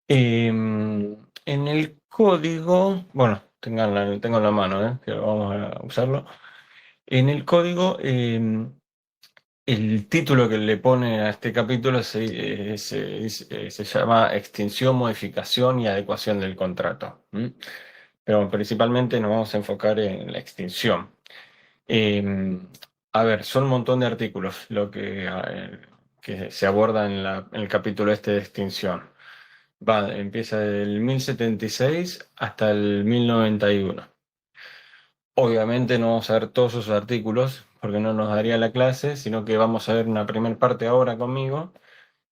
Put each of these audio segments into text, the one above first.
En el código, bueno, tengo en la mano, que vamos a usarlo. En el código, el título que le pone a este capítulo se llama Extinción, Modificación y Adecuación del Contrato. ¿M? Pero principalmente nos vamos a enfocar en la extinción. Eh, a ver, son un montón de artículos lo que se aborda en el capítulo este de extinción. Empieza del 1076 hasta el 1091. Obviamente no vamos a ver todos esos artículos porque no nos daría la clase, sino que vamos a ver una primera parte ahora conmigo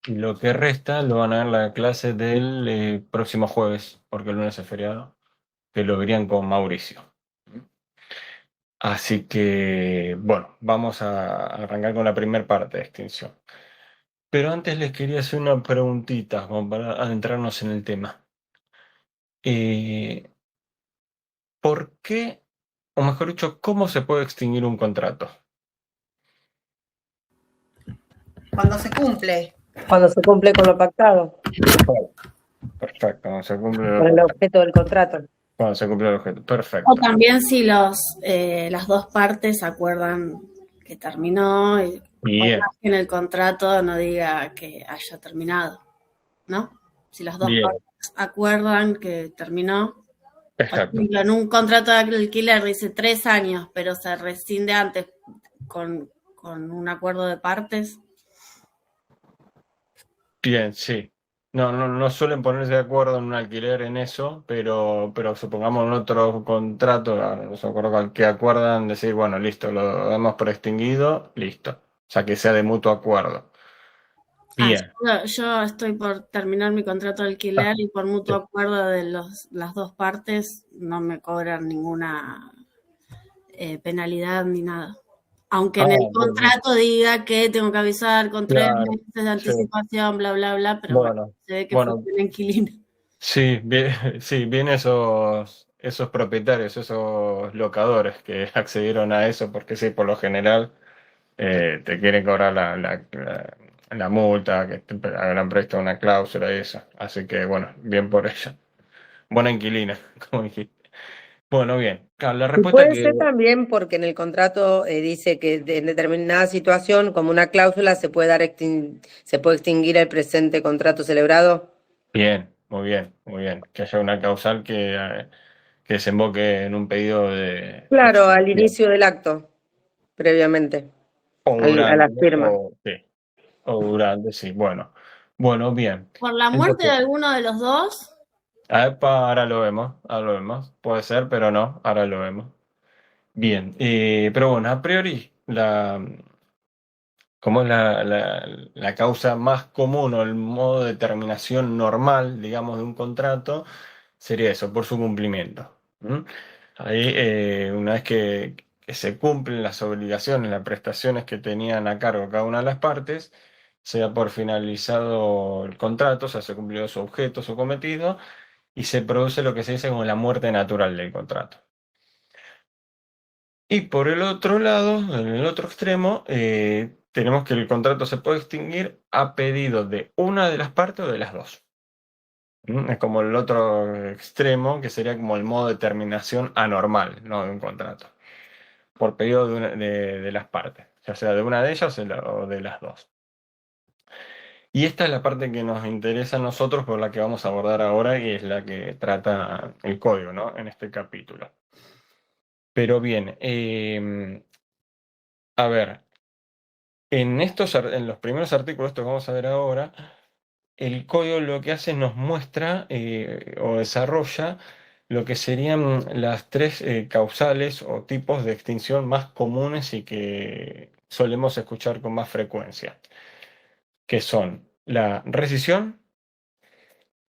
y lo que resta lo van a ver la clase del próximo jueves, porque el lunes es feriado, que lo verían con Mauricio. Así que, bueno, vamos a arrancar con la primera parte de extinción. Pero antes les quería hacer una preguntita, como para adentrarnos en el tema. Eh, ¿Por qué, o mejor dicho, cómo se puede extinguir un contrato? Cuando se cumple. Cuando se cumple con lo pactado, Perfecto, cuando se cumple con el objeto del contrato. cuando se cumple el objeto. O Perfecto. también si las dos partes acuerdan que terminó y Bien, en el contrato no diga que haya terminado, ¿no? Si las dos bien, partes acuerdan que terminó, por exacto. ejemplo, en un contrato de alquiler dice 3 años, pero se rescinde antes con un acuerdo de partes. Bien, sí. No suelen ponerse de acuerdo en un alquiler en eso, pero supongamos en otro contrato, no se acuerdo que acuerdan decir, bueno, listo, lo damos por extinguido, listo. O sea, que sea de mutuo acuerdo. Bien. Yo estoy por terminar mi contrato de Ah, alquiler y por mutuo sí. acuerdo de las dos partes no me cobran ninguna penalidad ni nada. Aunque en el Muy bien. contrato diga que tengo que avisar con 3 Claro, meses de sí. anticipación, bla, bla, bla, pero bueno, Bueno, se ve que fue bueno, un inquilino. sí, bien, sí, bien esos propietarios, esos locadores que accedieron a eso, porque sí, por lo general te quieren cobrar la multa, que te habrán prestado una cláusula y eso. Así que bueno, bien por ella. Buena inquilina, como dijiste. Bueno, bien. Claro, la Y respuesta puede que... ser también porque en el contrato dice que en determinada situación, como una cláusula, se puede extinguir el presente contrato celebrado. Bien, muy bien, muy bien. Que haya una causal que desemboque en un pedido de Claro, al extinción. inicio del acto, previamente, O a durante, la ¿no? firma. Sí. O durante, sí. Bueno, bueno, bien. Por la muerte de Entonces, alguno de los dos, ahora lo vemos, ahora lo vemos. Puede ser, pero no, ahora lo vemos. Bien, pero bueno, a priori, como es la causa más común o el modo de terminación normal, digamos, de un contrato, sería eso, por su cumplimiento. ¿Mm? Ahí, una vez que se cumplen las obligaciones, las prestaciones que tenían a cargo cada una de las partes, se da por finalizado el contrato, o sea, se cumplió su objeto, su cometido, y se produce lo que se dice como la muerte natural del contrato. Y por el otro lado, en el otro extremo, tenemos que el contrato se puede extinguir a pedido de una de las partes o de las dos. Es como el otro extremo, que sería como el modo de terminación anormal, ¿no? De un contrato, por pedido de las partes, ya sea de una de ellas o de las dos. Y esta es la parte que nos interesa a nosotros, por la que vamos a abordar ahora, y es la que trata el código, ¿no? En este capítulo. Pero bien, a ver. En los primeros artículos, estos que vamos a ver ahora, el código lo que hace nos muestra o desarrolla lo que serían las tres causales o tipos de extinción más comunes y que solemos escuchar con más frecuencia, que son la rescisión,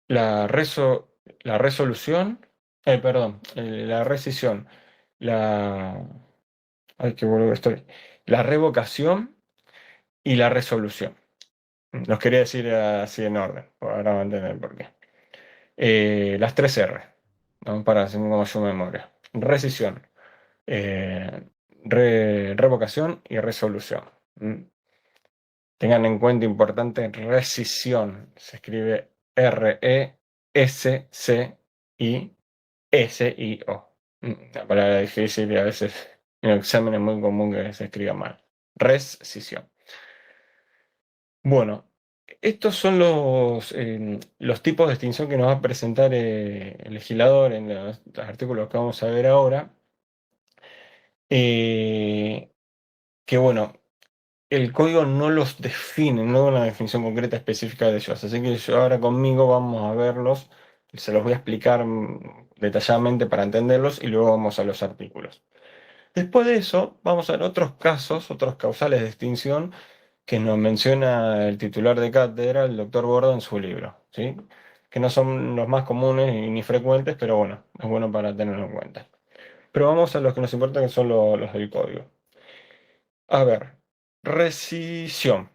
la resolución, perdón, la rescisión, la, ay, qué bueno que estoy, la revocación y la resolución. Los quería decir así en orden, ahora van a entender por qué. Las tres R, ¿no? Para hacer como yo memoria. Rescisión, revocación y resolución. ¿Mm? Tengan en cuenta, importante, rescisión. Se escribe S, C, I, S, I, O. La palabra difícil y a veces en el examen es muy común que se escriba mal. Rescisión. Bueno, estos son los tipos de extinción que nos va a presentar el legislador en los artículos que vamos a ver ahora. Que bueno, el código no los define, no da una definición concreta específica de ellos. Así que yo ahora conmigo vamos a verlos, se los voy a explicar detalladamente para entenderlos y luego vamos a los artículos. Después de eso, vamos a ver otros casos, otros causales de extinción que nos menciona el titular de cátedra, el doctor Borda, en su libro, ¿sí? Que no son los más comunes ni frecuentes, pero bueno, es bueno para tenerlo en cuenta. Pero vamos a los que nos importan, que son los del código. A ver, rescisión.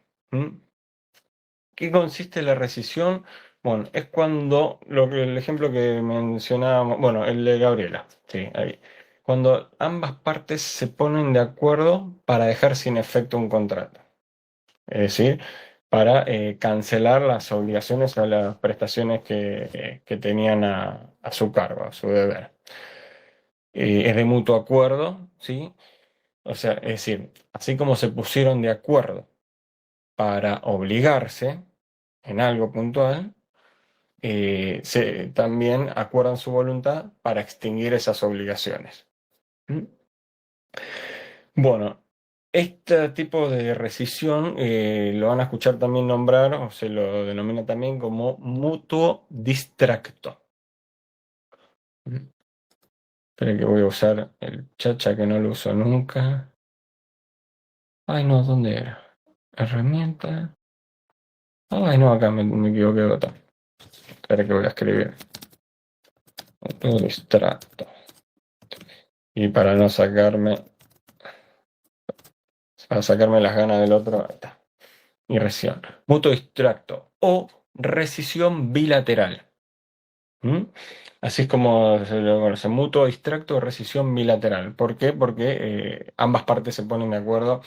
¿Qué consiste la rescisión? Bueno, es cuando, el ejemplo que mencionábamos, bueno, el de Gabriela, sí, ahí. Cuando ambas partes se ponen de acuerdo para dejar sin efecto un contrato. Es decir, para cancelar las obligaciones o las prestaciones que tenían a su cargo, a su deber. Es de mutuo acuerdo, ¿sí? O sea, es decir, así como se pusieron de acuerdo para obligarse en algo puntual, también acuerdan su voluntad para extinguir esas obligaciones. ¿Mm? Bueno, este tipo de rescisión lo van a escuchar también nombrar, o se lo denomina también como mutuo distracto. Espera que voy a usar el chacha que no lo uso nunca. Ay, no, ¿dónde era? Herramienta. Ay, no, acá me equivoqué de botón. Espera que voy a escribir. Mutuo distracto. Y para no sacarme las ganas del otro, ahí está. Y rescisión. Mutuo distracto o rescisión bilateral. Así es como se lo conoce, mutuo distracto o rescisión bilateral. ¿Por qué? Porque ambas partes se ponen de acuerdo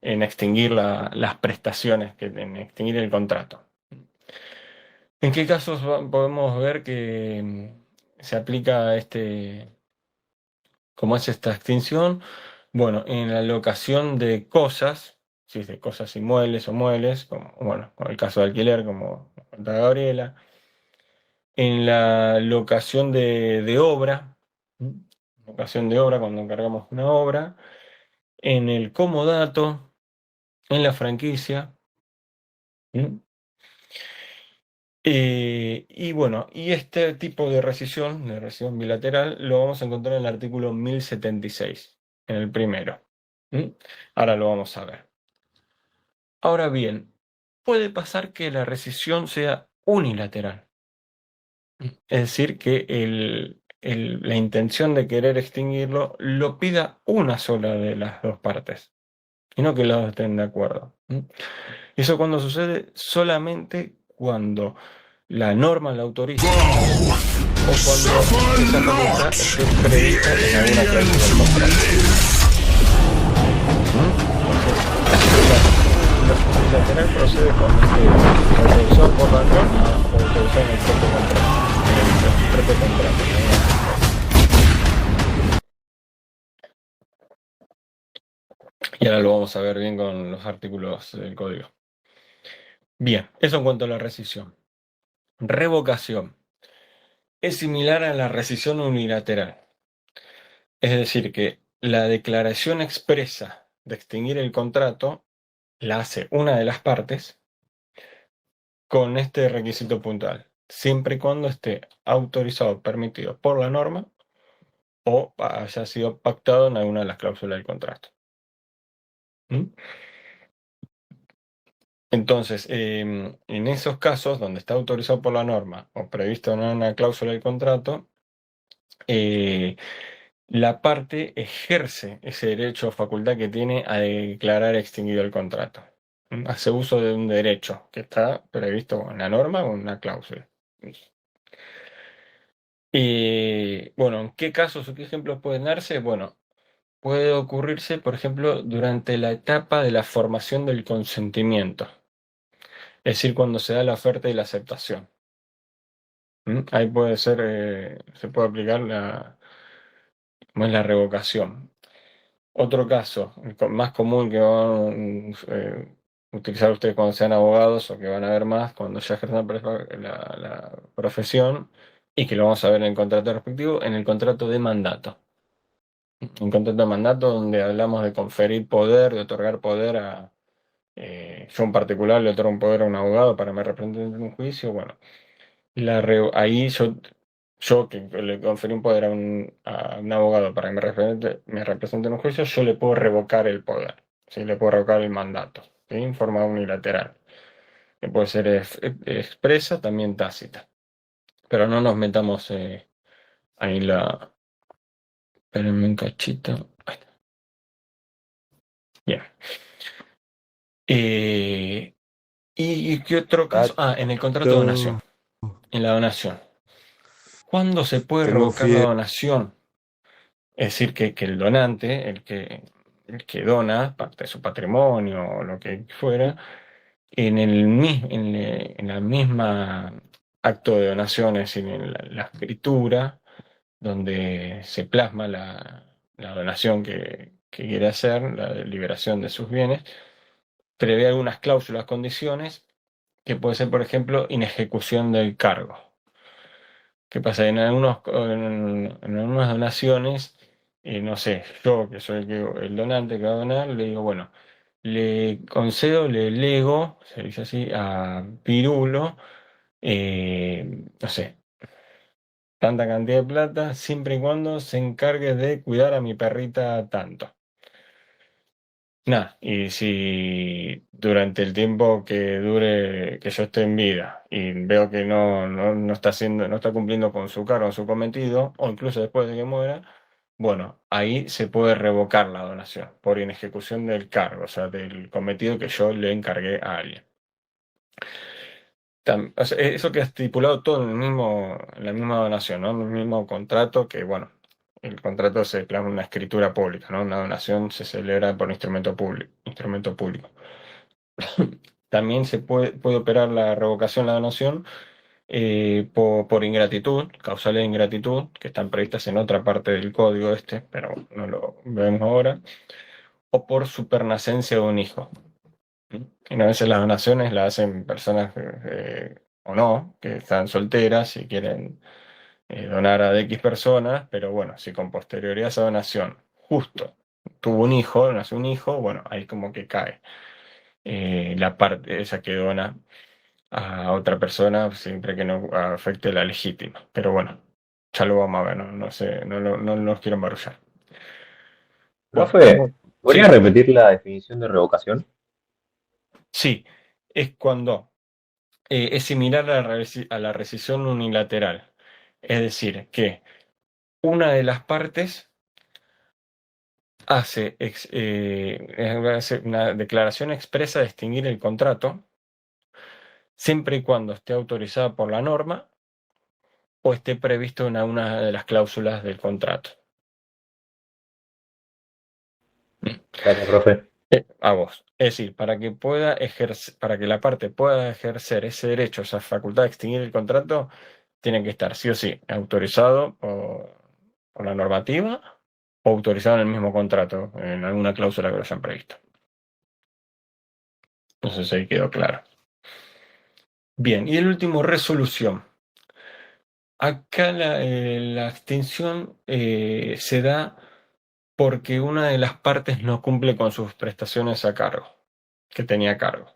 en extinguir las prestaciones, en extinguir el contrato. ¿En qué casos podemos ver que se aplica cómo es esta extinción? Bueno, en la locación de cosas, si es de cosas inmuebles o muebles, como el caso de alquiler, como cuenta Gabriela. En la locación de obra, locación de obra cuando encargamos una obra, en el comodato, en la franquicia. Y bueno, y este tipo de rescisión bilateral, lo vamos a encontrar en el artículo 1076, en el primero. Ahora lo vamos a ver. Ahora bien, puede pasar que la rescisión sea unilateral. Es decir, que la intención de querer extinguirlo lo pida una sola de las dos partes, y no que los dos estén de acuerdo. Eso cuando sucede solamente cuando la norma la autoriza o cuando esa facultad esté prevista en alguna cláusula del contrato. La unilateral procede cuando esté autorizado por la norma o autorizado en el propio contrato. Y ahora lo vamos a ver bien con los artículos del código. Bien, eso en cuanto a la rescisión. Revocación. Es similar a la rescisión unilateral. Es decir, que la declaración expresa de extinguir el contrato la hace una de las partes con este requisito puntual, siempre y cuando esté autorizado o permitido por la norma o haya sido pactado en alguna de las cláusulas del contrato. Entonces, en esos casos donde está autorizado por la norma o previsto en una cláusula del contrato, la parte ejerce ese derecho o facultad que tiene a declarar extinguido el contrato. Hace uso de un derecho que está previsto en la norma o en una cláusula. Y bueno, ¿en qué casos o qué ejemplos pueden darse? Bueno, puede ocurrirse, por ejemplo, durante la etapa de la formación del consentimiento, es decir, cuando se da la oferta y la aceptación. Ahí puede ser, se puede aplicar como es la revocación. Otro caso, el más común que van a utilizar ustedes cuando sean abogados o que van a ver más cuando ya ejercen la profesión y que lo vamos a ver en el contrato respectivo, en el contrato de mandato. Un contrato de mandato donde hablamos de conferir poder, de otorgar poder yo en particular le otorgo un poder a un abogado para que me represente en un juicio. Bueno, ahí yo que le conferí un poder a un abogado para que me represente en un juicio, yo le puedo revocar el poder, ¿sí? Le puedo revocar el mandato, ¿sí? En forma unilateral. Que puede ser expresa, también tácita. Pero no nos metamos ahí Espérenme un cachito. Ahí está. Bien. ¿Y qué otro caso? En el contrato de donación. En la donación. ¿Cuándo se puede Tengo revocar la fiebre. donación? Es decir, que el donante, el que dona parte de su patrimonio o lo que fuera, en la misma acto de donación, es decir, en la escritura, donde se plasma la donación que quiere hacer, la liberación de sus bienes, prevé algunas cláusulas, condiciones, que puede ser, por ejemplo, inejecución del cargo. ¿Qué pasa? En algunas donaciones, no sé, yo que soy el donante que va a donar, le digo, bueno, le concedo, le lego, se dice así, a Pirulo, no sé, tanta cantidad de plata, siempre y cuando se encargue de cuidar a mi perrita tanto. Nada, y si durante el tiempo que dure que yo esté en vida y veo que no está cumpliendo con su cargo, con su cometido, o incluso después de que muera, bueno, ahí se puede revocar la donación por inejecución del cargo, o sea, del cometido que yo le encargué a alguien. O sea, eso que ha estipulado todo en la misma donación, ¿no? En el mismo contrato que, bueno, el contrato se plasma en una escritura pública, ¿no? Una donación se celebra por instrumento público. También se puede operar la revocación de la donación por ingratitud, causales de ingratitud, que están previstas en otra parte del código pero no lo vemos ahora, o por supernacencia de un hijo. Y a veces las donaciones las hacen personas o no, que están solteras y quieren donar a X personas, pero bueno, si con posterioridad a esa donación justo tuvo un hijo, nació un hijo, bueno, ahí como que cae la parte esa que dona a otra persona siempre que no afecte la legítima. Pero bueno, ya lo vamos a ver, no sé, no los quiero embarullar. Bueno, Profe, ¿podría sí, repetir la definición de revocación? sí, es cuando es similar a la rescisión unilateral. Es decir, que una de las partes hace una declaración expresa de extinguir el contrato, siempre y cuando esté autorizada por la norma o esté previsto en una de las cláusulas del contrato. Gracias, profe. A vos. Es decir, para que la parte pueda ejercer ese derecho, esa facultad de extinguir el contrato, tiene que estar sí o sí autorizado por la normativa o autorizado en el mismo contrato, en alguna cláusula que lo hayan previsto. No sé si ahí quedó claro. Bien, y el último, resolución. Acá la extinción se da porque una de las partes no cumple con sus prestaciones a cargo, que tenía a cargo.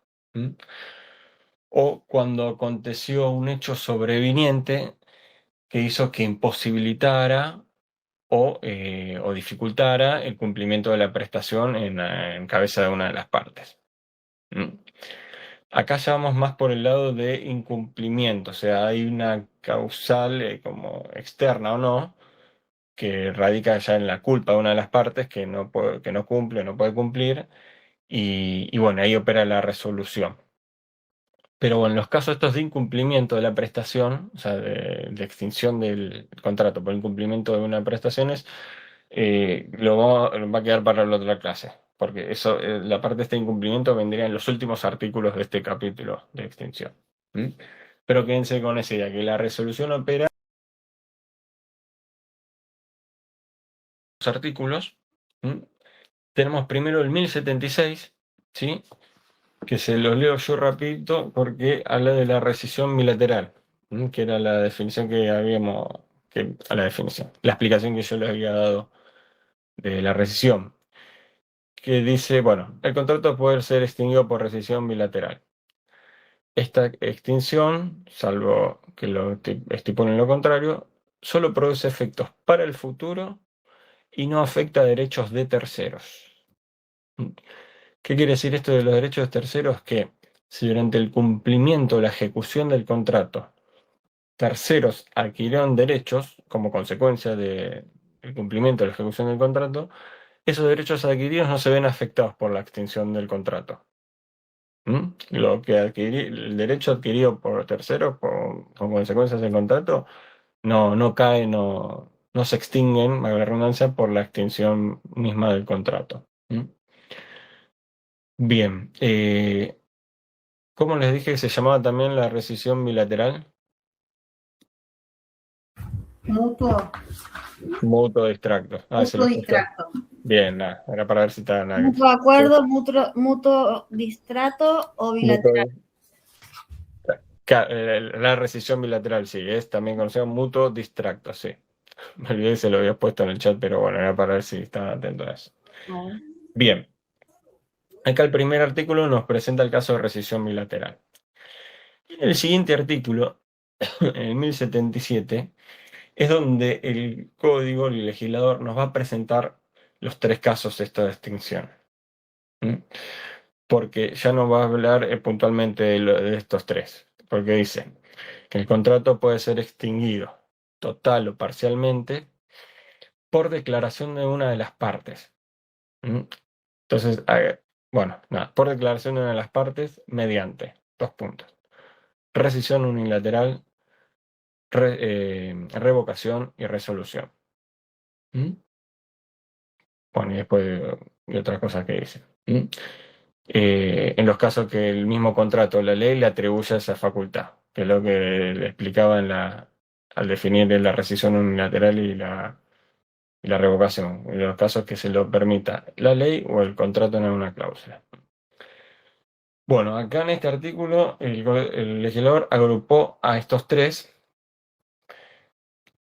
O cuando aconteció un hecho sobreviniente que hizo que imposibilitara o dificultara el cumplimiento de la prestación en cabeza de una de las partes. Acá ya vamos más por el lado de incumplimiento, o sea, hay una causal como externa o no, que radica ya en la culpa de una de las partes que no cumple, no puede cumplir, y bueno, ahí opera la resolución. Pero bueno, en los casos estos de incumplimiento de la prestación, o sea, de extinción del contrato por incumplimiento de una de las prestaciones, va a quedar para la otra clase, porque eso, la parte de este incumplimiento vendría en los últimos artículos de este capítulo de extinción. pero quédense con esa idea, que la resolución opera los artículos. Tenemos primero el 1076, ¿sí? Que se los leo yo rapidito porque habla de la rescisión bilateral, que era la definición que habíamos, la explicación que yo le había dado de la rescisión, que dice, bueno, el contrato puede ser extinguido por rescisión bilateral. Esta extinción, salvo que lo estipulen lo contrario, solo produce efectos para el futuro y no afecta a derechos de terceros. ¿Qué quiere decir esto de los derechos de terceros? Que si durante el cumplimiento o la ejecución del contrato terceros adquirieron derechos como consecuencia del cumplimiento o la ejecución del contrato, esos derechos adquiridos no se ven afectados por la extinción del contrato. El derecho adquirido por terceros con consecuencias del contrato no cae, no se extinguen, valga la redundancia, por la extinción misma del contrato. Bien, ¿cómo les dije que se llamaba también la rescisión bilateral? Mutuo, Mutuo distracto. Se mutuo lo puse. distracto. Bien, nada, era para ver si estaba nada. Mutuo acuerdo, mutuo distrato o bilateral. La rescisión bilateral, sí, es también conocido mutuo distracto, sí. Me olvidé que se lo había puesto en el chat, pero bueno, era para ver si estaban atentos a eso. Bien. Acá el primer artículo nos presenta el caso de rescisión bilateral. En el siguiente artículo, en el 1077, es donde el código, el legislador, nos va a presentar los tres casos de esta extinción. Porque ya no va a hablar puntualmente de estos tres. Porque dice que el contrato puede ser extinguido total o parcialmente por declaración de una de las partes. Entonces, bueno, nada, por declaración de una de las partes mediante, dos puntos. Rescisión unilateral, revocación y resolución. Bueno, y después de otras cosas que dice. En los casos que el mismo contrato o la ley le atribuye esa facultad, que es lo que le explicaba al definir la rescisión unilateral y la revocación, en los casos que se lo permita la ley o el contrato en alguna cláusula. Bueno, acá en este artículo el legislador agrupó a estos tres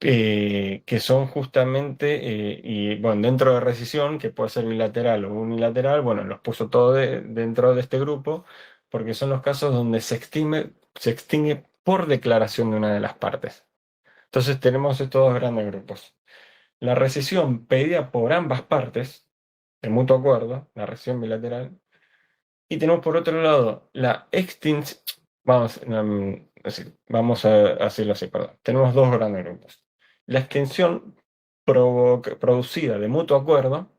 que son justamente, y bueno, dentro de rescisión, que puede ser bilateral o unilateral, bueno, los puso todo dentro de este grupo, porque son los casos donde se extingue por declaración de una de las partes. Entonces tenemos estos dos grandes grupos. La rescisión pedida por ambas partes, de mutuo acuerdo, la rescisión bilateral, y tenemos por otro lado la extinción, vamos a decirlo así, perdón. Tenemos dos grandes grupos. La extinción producida de mutuo acuerdo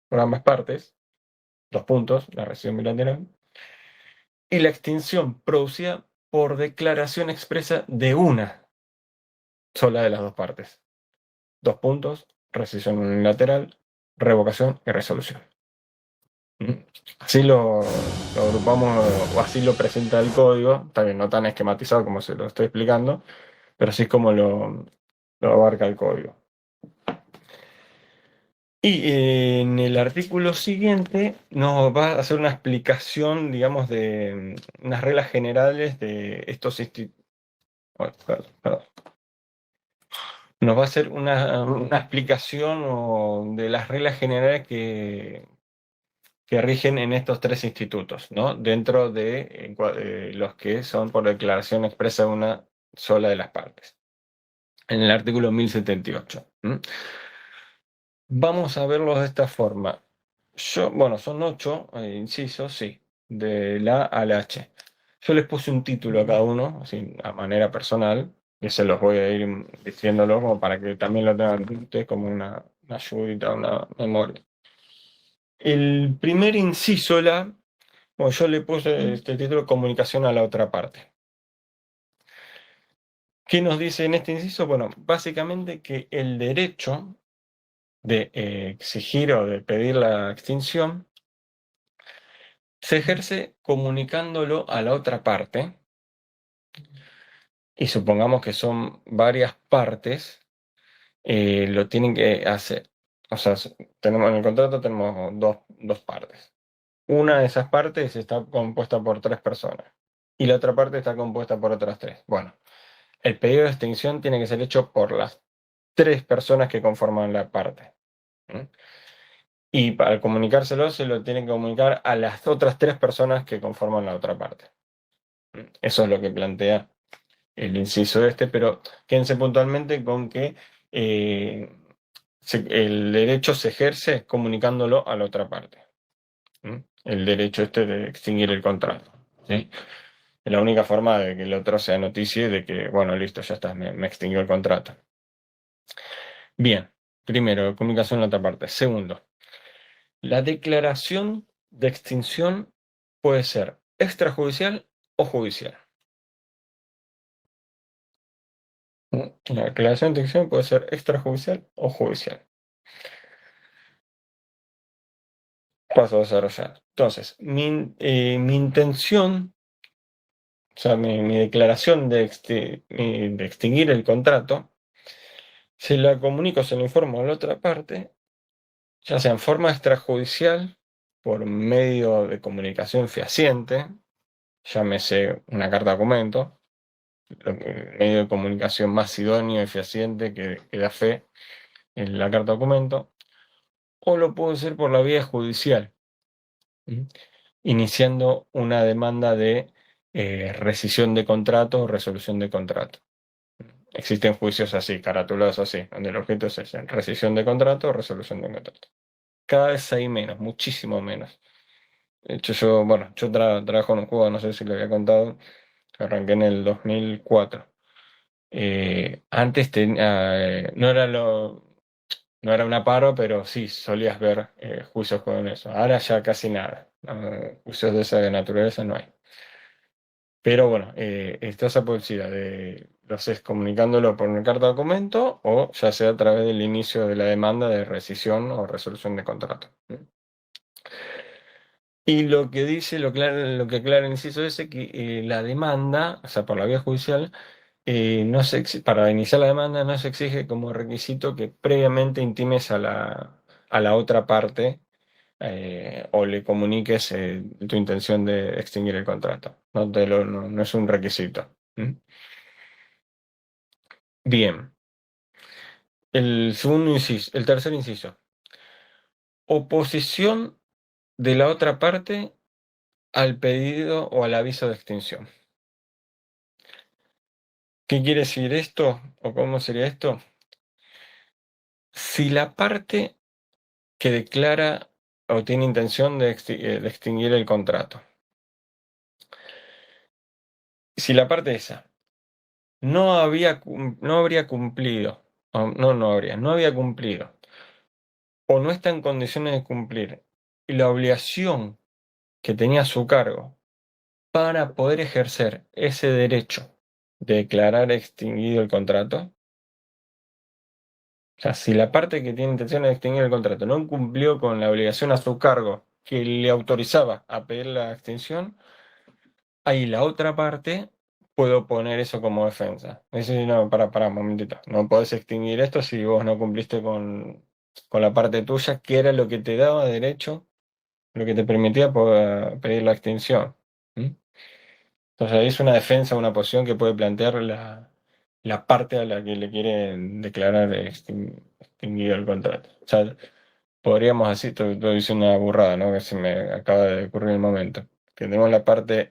por ambas partes, dos puntos, la rescisión bilateral, y la extinción producida por declaración expresa de una sola de las dos partes, dos puntos, rescisión unilateral, revocación y resolución. Así lo agrupamos, o así lo presenta el código, también no tan esquematizado como se lo estoy explicando, pero así es como lo abarca el código. Y en el artículo siguiente nos va a hacer una explicación, digamos, de unas reglas generales de estos institutos. Nos va a hacer una explicación de las reglas generales que rigen en estos tres institutos, ¿no? Dentro de los que son por declaración expresa de una sola de las partes. En el artículo 1078. Vamos a verlos de esta forma. Bueno, son 8 incisos, sí, de la A a la H. Yo les puse un título a cada uno, así, a manera personal, y se los voy a ir diciéndolo como para que también lo tengan ustedes como una ayudita, una memoria. El primer inciso, bueno, yo le puse este título Comunicación a la otra parte. ¿Qué nos dice en este inciso? Bueno, básicamente que el derecho de exigir o de pedir la extinción se ejerce comunicándolo a la otra parte y supongamos que son varias partes, lo tienen que hacer. O sea, tenemos en el contrato tenemos dos partes. Una de esas partes está compuesta por 3 personas y la otra parte está compuesta por otras 3. Bueno, el pedido de extinción tiene que ser hecho por las 3 personas que conforman la parte. ¿Mm? Y para comunicárselo se lo tienen que comunicar a las otras 3 personas que conforman la otra parte. Eso es lo que plantea el inciso este, pero quédense puntualmente con que el derecho se ejerce comunicándolo a la otra parte. El derecho este de extinguir el contrato. ¿Sí? Es la única forma de que el otro sea noticia de que, bueno, listo, ya está, me extinguió el contrato. Bien, primero, comunicación a la otra parte. Segundo, la declaración de extinción puede ser extrajudicial o judicial. La declaración de extinción puede ser extrajudicial o judicial. Paso a desarrollar. Entonces, mi intención, o sea, mi declaración de extinguir el contrato, se la comunico, se la informo a la otra parte, ya sea en forma extrajudicial, por medio de comunicación fehaciente, llámese una carta documento, el medio de comunicación más idóneo y fehaciente que da fe en la carta documento, o lo puedo hacer por la vía judicial, iniciando una demanda de rescisión de contrato o resolución de contrato. Existen juicios así, caratulados así, donde el objeto es ese, rescisión de contrato o resolución de contrato. Cada vez hay menos, muchísimo menos. De hecho, yo trabajo en un juego, no sé si le había contado, arranqué en el 2004. Antes no era una paro, pero sí solías ver juicios con eso. Ahora ya casi nada. Juicios de esa naturaleza no hay. Pero bueno, está esa posibilidad de lo haces comunicándolo por una carta de documento o ya sea a través del inicio de la demanda de rescisión o resolución de contrato. Y lo que dice, lo que aclara el inciso ese, que la demanda, o sea, por la vía judicial, para iniciar la demanda no se exige como requisito que previamente intimes a la otra parte o le comuniques tu intención de extinguir el contrato. No es un requisito. Bien. El tercer inciso. Oposición de la otra parte al pedido o al aviso de extinción. ¿Qué quiere decir esto? ¿O cómo sería esto? Si la parte que declara o tiene intención de extinguir el contrato, si la parte esa no habría cumplido, no había cumplido, o no está en condiciones de cumplir, y la obligación que tenía a su cargo para poder ejercer ese derecho de declarar extinguido el contrato, o sea, si la parte que tiene intención de extinguir el contrato no cumplió con la obligación a su cargo que le autorizaba a pedir la extinción, ahí la otra parte puede poner eso como defensa. Dice, no, para un momentito, no podés extinguir esto si vos no cumpliste con la parte tuya, que era lo que te daba derecho, lo que te permitía poder pedir la extinción. Entonces ahí es una defensa, una posición que puede plantear la parte a la que le quieren declarar extinguido el contrato. O sea, podríamos así, estoy diciendo una burrada, ¿no? Que se me acaba de ocurrir en el momento. Que tenemos la parte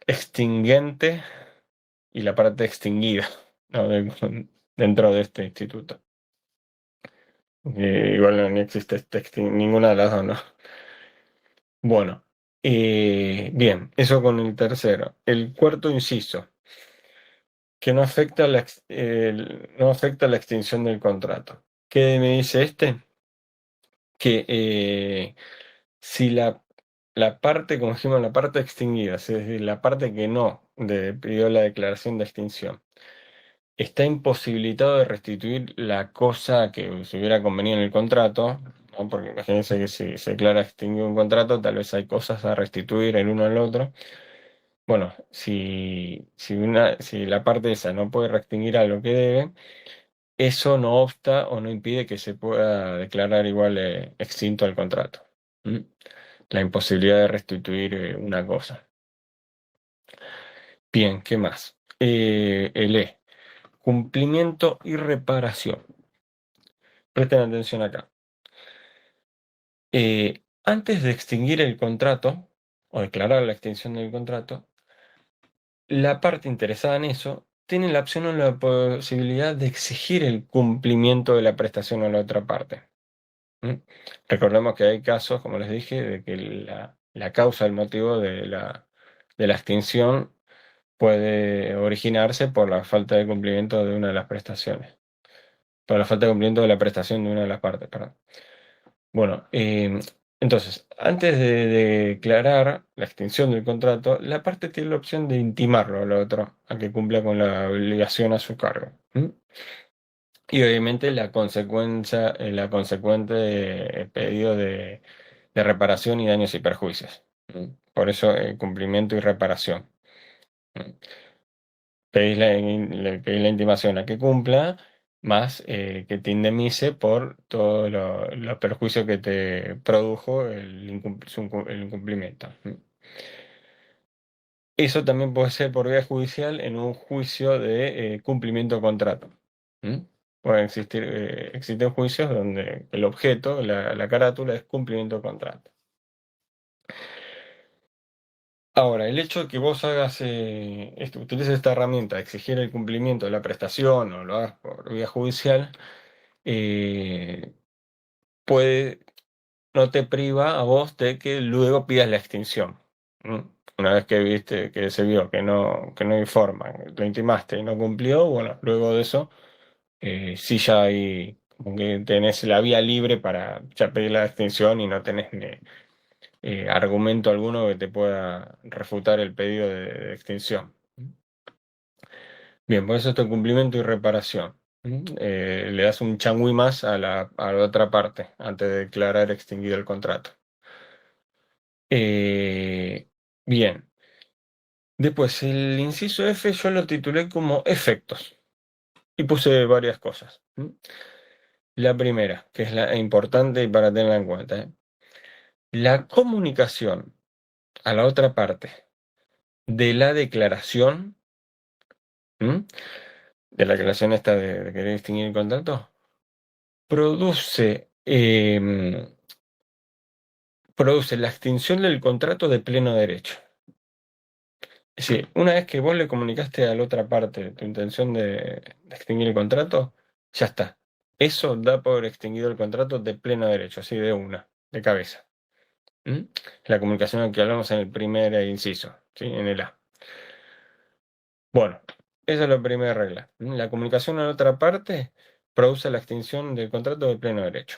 extinguente y la parte extinguida, ¿no? Dentro de este instituto. Igual no existe ninguna de las dos, ¿no? Bueno, bien, eso con el tercero. El cuarto inciso, que no afecta la extinción del contrato. ¿Qué me dice este? Que si la parte, como dijimos, la parte extinguida, es decir, la parte que no pidió la declaración de extinción, está imposibilitado de restituir la cosa que se hubiera convenido en el contrato, ¿no? Porque imagínense que si se declara extinguido un contrato, tal vez hay cosas a restituir el uno al otro. bueno, si la parte esa no puede reextinguir a lo que debe, eso no obsta o no impide que se pueda declarar igual extinto el contrato. ¿Mm? La imposibilidad de restituir una cosa. Bien, ¿qué más? El E. Cumplimiento y reparación. Presten atención acá. Antes de extinguir el contrato o declarar la extinción del contrato, la parte interesada en eso tiene la opción o la posibilidad de exigir el cumplimiento de la prestación a la otra parte. ¿Mm? Recordemos que hay casos, como les dije, de que la causa, el motivo de la extinción puede originarse por la falta de cumplimiento de una de las prestaciones, por la falta de cumplimiento de la prestación de una de las partes, perdón. Bueno, entonces, antes de declarar la extinción del contrato, la parte tiene la opción de intimarlo al otro a que cumpla con la obligación a su cargo. Y obviamente la consecuente pedido de reparación y daños y perjuicios. Por eso cumplimiento y reparación. Le pedís la intimación a que cumpla, más que te indemnice por todos los perjuicios que te produjo el incumplimiento. Eso también puede ser por vía judicial en un juicio de cumplimiento de contrato. Pueden existen juicios donde el objeto, la carátula, es cumplimiento de contrato. Ahora, el hecho de que vos hagas utilices esta herramienta de exigir el cumplimiento de la prestación o lo hagas por vía judicial, no te priva a vos de que luego pidas la extinción. Una vez que viste que se vio que no hay forma, lo intimaste y no cumplió, bueno, luego de eso, sí ya hay como que tenés la vía libre para ya pedir la extinción y no tenés argumento alguno que te pueda refutar el pedido de extinción. Bien, por eso esto es cumplimiento y reparación. Le das un changüí más a la otra parte antes de declarar extinguido el contrato. Bien. Después, el inciso F yo lo titulé como efectos y puse varias cosas. La primera, que es la importante y para tenerla en cuenta, la comunicación a la otra parte de la declaración, de la declaración esta de querer extinguir el contrato, produce la extinción del contrato de pleno derecho. Es decir, una vez que vos le comunicaste a la otra parte tu intención de extinguir el contrato, ya está. Eso da por extinguido el contrato de pleno derecho, así de una, de cabeza. La comunicación que hablamos en el primer inciso, ¿sí? En el A. Bueno, esa es la primera regla. La comunicación a la otra parte produce la extinción del contrato de pleno derecho.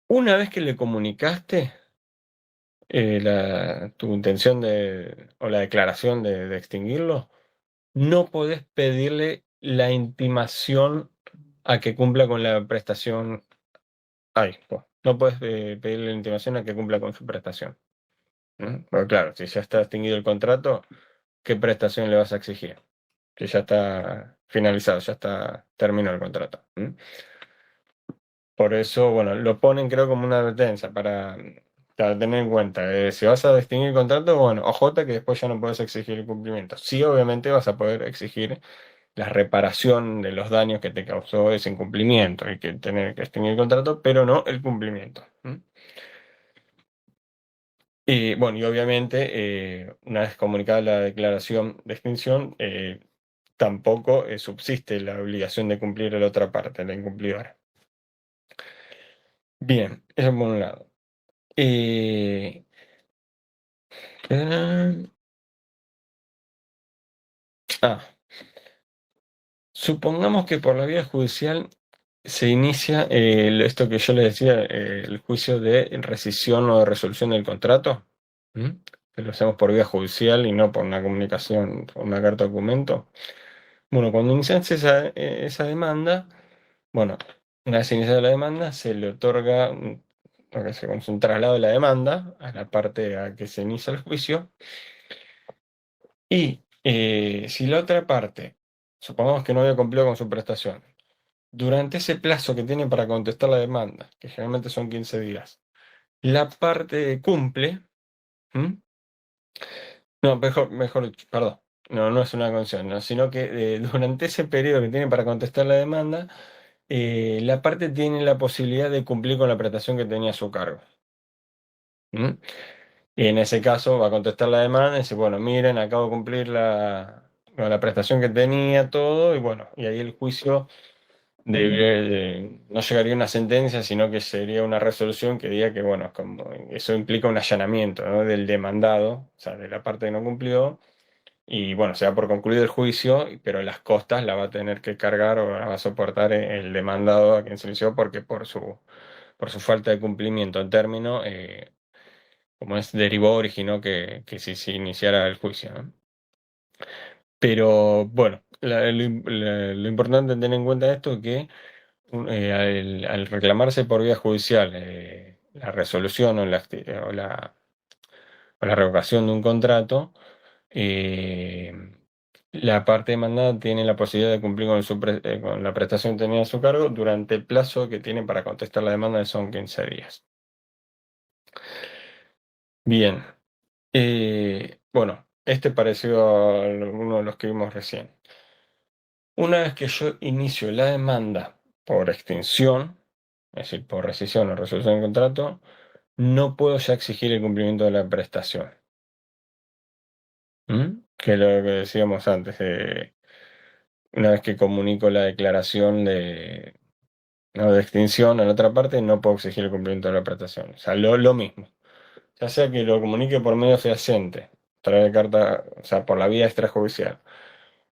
Una vez que le comunicaste tu intención o la declaración de extinguirlo, no podés pedirle la intimación a que cumpla con la prestación. No podés pedirle la intimación a que cumpla con su prestación. Porque claro, si ya está extinguido el contrato, ¿qué prestación le vas a exigir? Que ya está finalizado, ya está terminado el contrato. Por eso, bueno, lo ponen creo como una advertencia para tener en cuenta. Si vas a extinguir el contrato, bueno, ojota que después ya no puedes exigir el cumplimiento. Sí, obviamente vas a poder exigir la reparación de los daños que te causó ese incumplimiento y que tener que extinguir el contrato, pero no el cumplimiento. Y bueno, y obviamente, una vez comunicada la declaración de extinción, tampoco subsiste la obligación de cumplir a la otra parte, la incumplidora. Bien, eso por un lado. Supongamos que por la vía judicial se inicia esto que yo les decía, el juicio de rescisión o de resolución del contrato, que lo hacemos por vía judicial y no por una comunicación, por una carta documento. Bueno, cuando iniciase esa demanda, bueno, una vez iniciada la demanda, se le otorga lo que se conoce un traslado de la demanda a la parte a que se inicia el juicio. Y si la otra parte, supongamos que no había cumplido con su prestación, durante ese plazo que tiene para contestar la demanda, que generalmente son 15 días, la parte cumple. ¿Mm? No, mejor dicho, perdón. No, no es una condición, no, sino que durante ese periodo que tiene para contestar la demanda, la parte tiene la posibilidad de cumplir con la prestación que tenía a su cargo. ¿Mm? Y en ese caso va a contestar la demanda y dice, bueno, miren, acabo de cumplir con la prestación que tenía, todo, y bueno, y ahí el juicio no llegaría a una sentencia, sino que sería una resolución que diga que, bueno, como eso implica un allanamiento, ¿no? Del demandado, o sea, de la parte que no cumplió, y bueno, se da por concluido el juicio, pero las costas la va a tener que cargar o la va a soportar el demandado a quien se le hizo porque por su falta de cumplimiento en término, como es derivó, originó que se iniciara el juicio, ¿no? Pero bueno, lo importante de tener en cuenta esto es que al reclamarse por vía judicial la resolución o la revocación de un contrato, eh, la parte demandada tiene la posibilidad de cumplir con la prestación tenida a su cargo durante el plazo que tiene para contestar la demanda, que son 15 días. Bien. Bueno, este parecido a uno de los que vimos recién. Una vez que yo inicio la demanda por extinción, es decir, por rescisión o resolución del contrato, no puedo ya exigir el cumplimiento de la prestación. Que es lo que decíamos antes. Una vez que comunico la declaración no, de extinción a la otra parte, no puedo exigir el cumplimiento de la prestación. O sea, lo mismo. Ya sea que lo comunique por medio fehaciente, a través de carta, o sea, por la vía extrajudicial,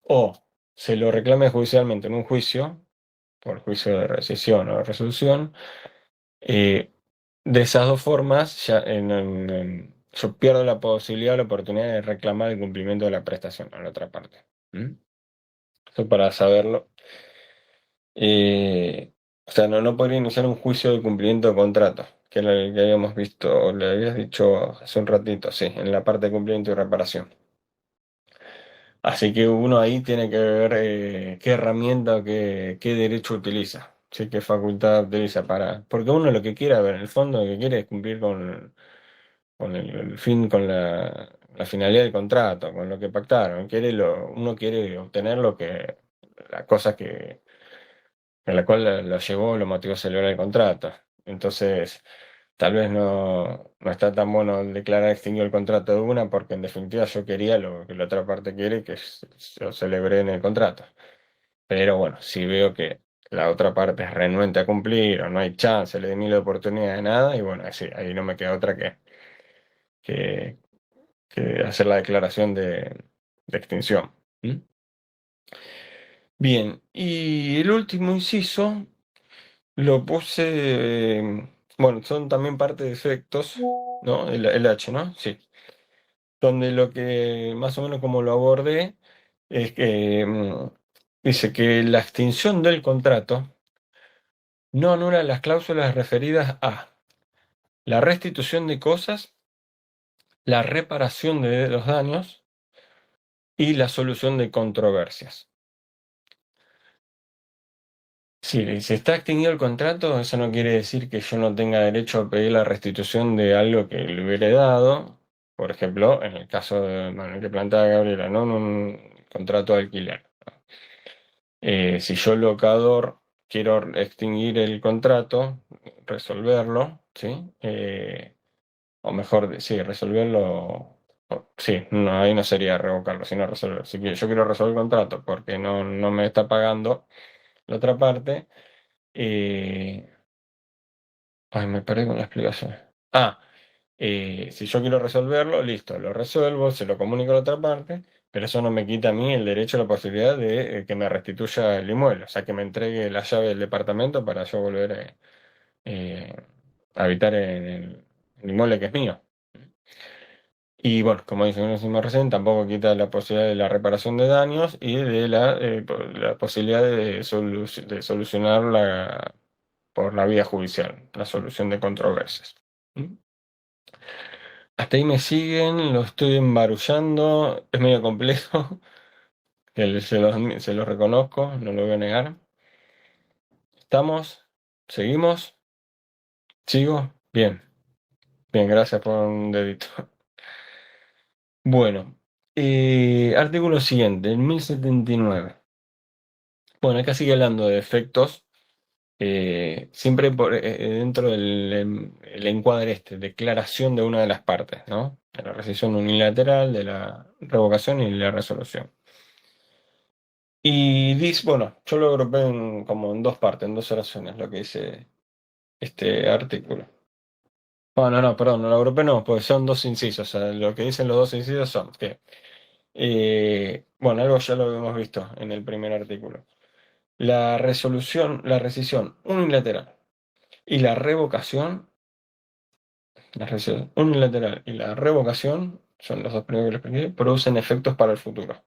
o se lo reclame judicialmente en un juicio, por juicio de rescisión o de resolución, de esas dos formas ya yo pierdo la posibilidad o la oportunidad de reclamar el cumplimiento de la prestación a la otra parte. Eso para saberlo. O sea, no podría iniciar un juicio de cumplimiento de contrato, que era el que habíamos visto, o le habías dicho hace un ratito, sí, en la parte de cumplimiento y reparación. Así que uno ahí tiene que ver qué herramienta o qué derecho utiliza, ¿sí? Qué facultad utiliza porque uno lo que quiere, ver, en el fondo lo que quiere es cumplir con el fin, con la finalidad del contrato, con lo que pactaron. Uno quiere obtener la cosa en la cual lo llevó, lo motivó a celebrar el contrato. Entonces, tal vez no está tan bueno declarar extinguido el contrato de una, porque en definitiva yo quería lo que la otra parte quiere, que yo celebré en el contrato. Pero bueno, si veo que la otra parte es renuente a cumplir o no hay chance, le di mil oportunidades de nada, y bueno, sí, ahí no me queda otra que, que hacer la declaración de extinción. ¿Mm? Bien, y el último inciso lo puse, bueno, son también parte de efectos, ¿no? El H, ¿no? Sí. Donde lo que más o menos como lo abordé es que dice que la extinción del contrato no anula las cláusulas referidas a la restitución de cosas, la reparación de los daños y la solución de controversias. Si está extinguido el contrato, eso no quiere decir que yo no tenga derecho a pedir la restitución de algo que le hubiera dado. Por ejemplo, en el caso el que planteaba Gabriela, ¿no? En un contrato de alquiler. Si yo, locador, quiero extinguir el contrato, resolverlo, ¿sí? O mejor, sí, resolverlo. Sí, no, ahí no sería revocarlo, sino resolverlo. Si yo quiero resolver el contrato porque no me está pagando la otra parte. Ay, me perdí con la explicación. Si yo quiero resolverlo, listo, lo resuelvo, se lo comunico a la otra parte, pero eso no me quita a mí el derecho a la posibilidad de que me restituya el inmueble, o sea, que me entregue la llave del departamento para yo volver eh, a habitar en el inmueble que es mío. Y bueno, como dijimos recién, tampoco quita la posibilidad de la reparación de daños y de la posibilidad de solucionar por la vía judicial, la solución de controversias. ¿Mm? Hasta ahí me siguen, lo estoy embarullando, es medio complejo, se lo reconozco, no lo voy a negar. ¿Estamos? ¿Seguimos? ¿Sigo? Bien, bien, gracias por un dedito. Bueno, artículo siguiente, el 1079. Bueno, acá sigue hablando de efectos, siempre dentro del el encuadre declaración de una de las partes, ¿no? De la rescisión unilateral, de la revocación y la resolución. Y dice, bueno, yo lo agrupé como en dos partes, en dos oraciones, lo que dice este artículo. Bueno, no, perdón, no lo agrupé, no, porque son dos incisos. O sea, lo que dicen los dos incisos son que, bueno, algo ya lo hemos visto en el primer artículo. La rescisión unilateral y la revocación, la rescisión unilateral y la revocación, son los dos primeros que les expliqué, producen efectos para el futuro.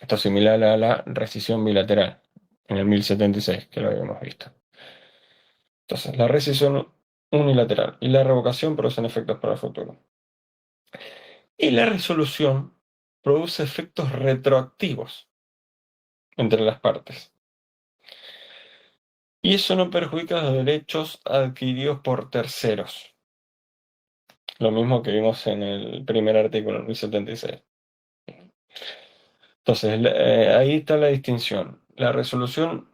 Esto es similar a la rescisión bilateral en el 1076, que lo habíamos visto. Entonces, la rescisión unilateral y la revocación producen efectos para el futuro. Y la resolución produce efectos retroactivos entre las partes. Y eso no perjudica los derechos adquiridos por terceros. Lo mismo que vimos en el primer artículo, el 1076. Entonces, ahí está la distinción. La rescisión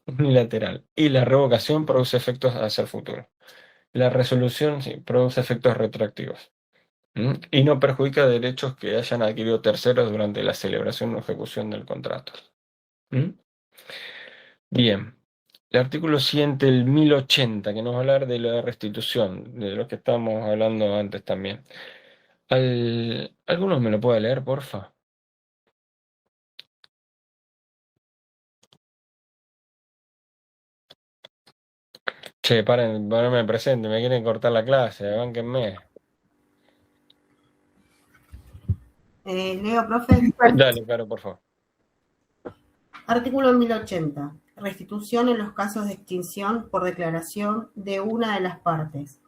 unilateral y la revocación produce efectos hacia el futuro. La resolución sí, produce efectos retroactivos. Y no perjudica derechos que hayan adquirido terceros durante la celebración o ejecución del contrato. Bien, el artículo siguiente, el 1080, que nos va a hablar de la restitución, de lo que estábamos hablando antes también. ¿Alguno me lo puede leer, porfa? Che, paren, ponerme presente, me quieren cortar la clase, bánquenme. Leo, profe. Dale, claro, por favor. Artículo 1080. Restitución en los casos de extinción por declaración de una de las partes.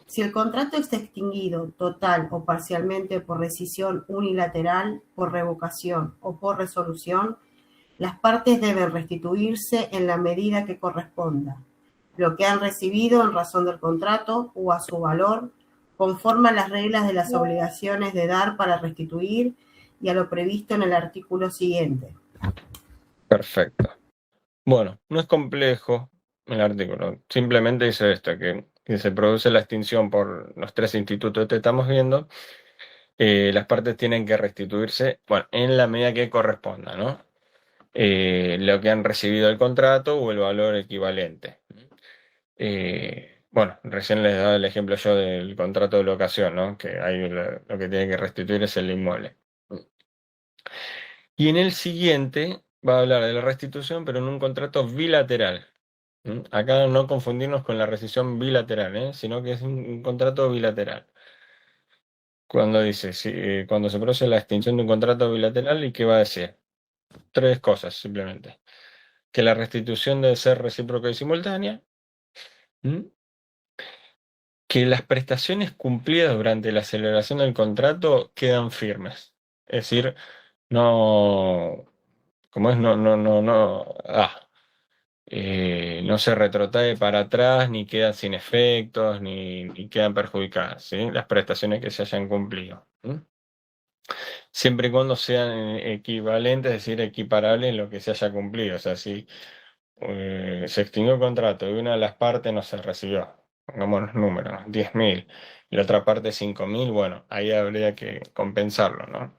Si el contrato está extinguido total o parcialmente por rescisión unilateral, por revocación o por resolución, las partes deben restituirse en la medida que corresponda lo que han recibido en razón del contrato o a su valor, conforme a las reglas de las obligaciones de dar para restituir y a lo previsto en el artículo siguiente. Perfecto. Bueno, no es complejo el artículo, simplemente dice esto, que se produce la extinción por los tres institutos que estamos viendo, las partes tienen que restituirse, bueno, en la medida que corresponda, ¿no? Lo que han recibido del contrato o el valor equivalente. Bueno, recién les daba el ejemplo yo del contrato de locación, ¿no? Que ahí lo que tiene que restituir es el inmueble. Y en el siguiente va a hablar de la restitución, pero en un contrato bilateral. Acá no confundirnos con la rescisión bilateral, sino que es un contrato bilateral. Cuando dice, cuando se produce la extinción de un contrato bilateral, ¿y qué va a decir? Tres cosas, simplemente. Que la restitución debe ser recíproca y simultánea. Que las prestaciones cumplidas durante la celebración del contrato quedan firmes. Es decir, no, como es, no se retrotrae para atrás, ni quedan sin efectos, ni quedan perjudicadas, ¿sí? Las prestaciones que se hayan cumplido. Siempre y cuando sean equivalentes, es decir, equiparables en lo que se haya cumplido. O sea, si se extinguió el contrato y una de las partes no se recibió, pongamos los números, 10.000, y la otra parte 5.000, bueno, ahí habría que compensarlo, ¿no?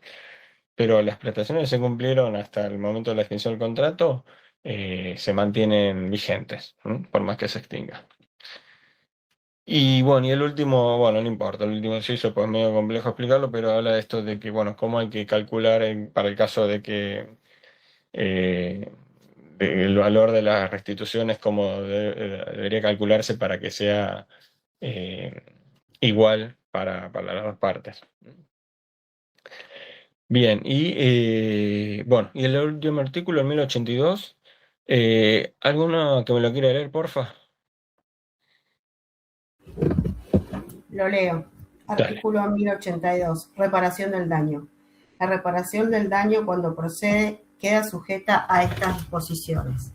Pero las prestaciones que se cumplieron hasta el momento de la extinción del contrato se mantienen vigentes, por más que se extinga. Y bueno, y el último, bueno, no importa, el último inciso pues medio complejo explicarlo, pero habla de esto de que, bueno, cómo hay que calcular para el caso de que el valor de las restituciones, cómo debería calcularse para que sea igual para las dos partes. Bien, y bueno, y el último artículo, el 1082, ¿Alguno que me lo quiera leer, porfa? Lo leo. Dale. Artículo 1082. Reparación del daño. La reparación del daño cuando procede queda sujeta a estas disposiciones.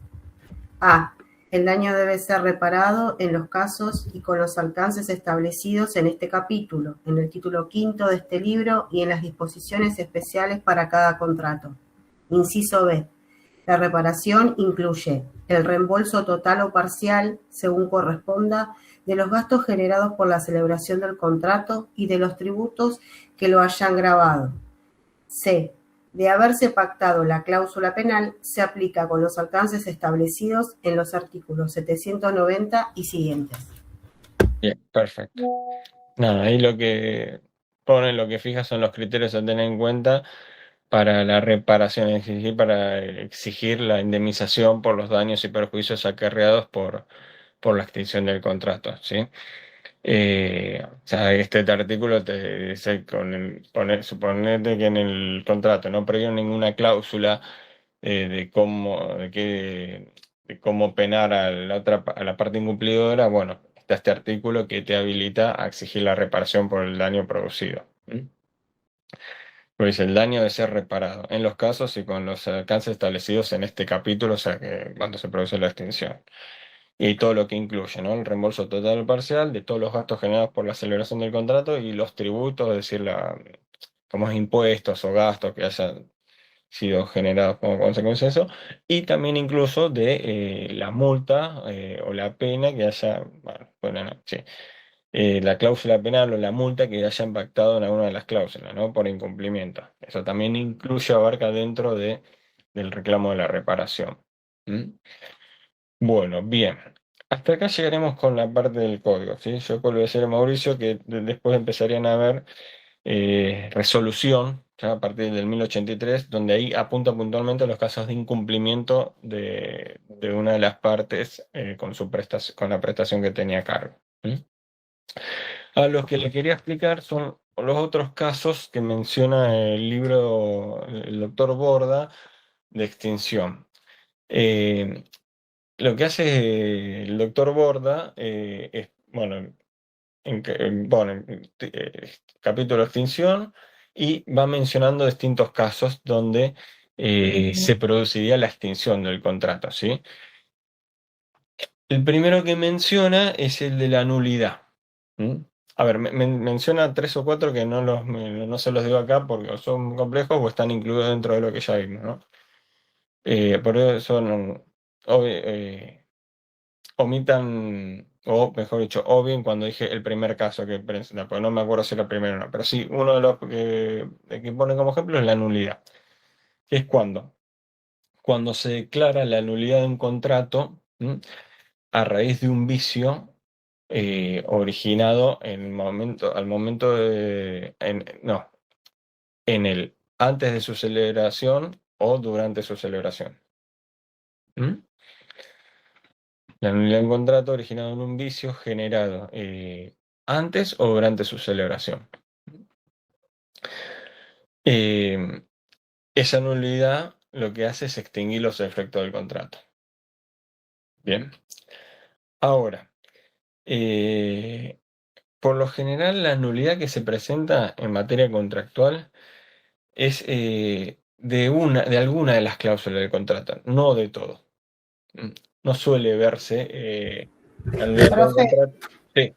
A. El daño debe ser reparado en los casos y con los alcances establecidos en este capítulo, en el título quinto de este libro y en las disposiciones especiales para cada contrato. Inciso B. La reparación incluye el reembolso total o parcial, según corresponda, de los gastos generados por la celebración del contrato y de los tributos que lo hayan gravado. C. De haberse pactado la cláusula penal, se aplica con los alcances establecidos en los artículos 790 y siguientes. Bien, perfecto. Nada, ahí lo que pone, lo que fija son los criterios a tener en cuenta para la reparación, es decir, para exigir la indemnización por los daños y perjuicios acarreados por la extinción del contrato, ¿sí? O sea, este artículo te dice, suponete que en el contrato no previó ninguna cláusula de cómo penar a la parte incumplidora. Bueno, está este artículo que te habilita a exigir la reparación por el daño producido. Pues el daño debe ser reparado en los casos y con los alcances establecidos en este capítulo, o sea, que cuando se produce la extinción. Y todo lo que incluye, ¿no? El reembolso total o parcial de todos los gastos generados por la celebración del contrato y los tributos, es decir, como impuestos o gastos que hayan sido generados como consecuencia de eso, y también incluso de la multa o la pena que haya, bueno, no, sí, la cláusula penal o la multa que haya impactado en alguna de las cláusulas, ¿no? Por incumplimiento. Eso también incluye, abarca dentro del reclamo de la reparación. ¿Mm? Bueno, bien. Hasta acá llegaremos con la parte del código, ¿sí? Yo le voy a decir a Mauricio que después empezarían a ver resolución, ya a partir del 1083, donde ahí apunta puntualmente a los casos de incumplimiento de una de las partes con la prestación que tenía a cargo. ¿Sí? A los que le quería explicar son los otros casos que menciona el libro el doctor Borda de extinción. Lo que hace el doctor Borda es, bueno, capítulo de extinción y va mencionando distintos casos donde se produciría la extinción del contrato, ¿sí? El primero que menciona es el de la nulidad. ¿Mm? A ver, menciona 3 o 4 que no se los digo acá porque o son complejos o están incluidos dentro de lo que ya vimos, ¿no? Por eso omitan, o mejor dicho, obvien cuando dije el primer caso que presenta, porque no me acuerdo si era el primero o no, pero sí, uno de los que pone como ejemplo es la nulidad, que es cuando se declara la nulidad de un contrato a raíz de un vicio originado al momento no, antes de su celebración o durante su celebración. ¿Mm? La nulidad de un contrato originado en un vicio generado antes o durante su celebración. Eh, esa nulidad lo que hace es extinguir los efectos del contrato. Bien. Ahora, por lo general, la nulidad que se presenta en materia contractual es de alguna de las cláusulas del contrato, no de todo. No suele verse la nulidad de un Profe, contrato. Sí,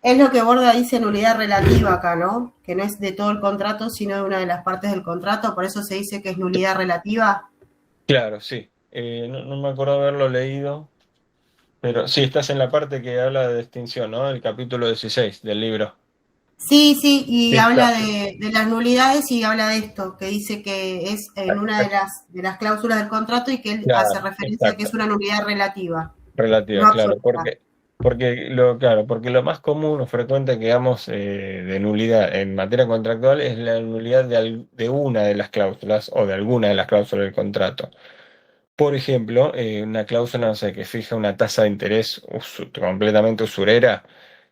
es lo que Borda dice nulidad relativa acá, ¿no? Que no es de todo el contrato, sino de una de las partes del contrato, por eso se dice que es nulidad relativa. claro, sí. No me acuerdo haberlo leído, pero sí, estás en la parte que habla de extinción, ¿no? El capítulo 16 del libro. Sí, sí, y Sí, habla está. de las nulidades y habla de esto, que dice que es en una de las cláusulas del contrato y que él hace Claro, referencia a que es exacto. una nulidad relativa, no Relativa, claro, absoluta. porque lo más común o frecuente que damos de nulidad en materia contractual es la nulidad de una de las cláusulas o de alguna de las cláusulas del contrato. Por ejemplo, una cláusula, no sé, que fija una tasa de interés completamente usurera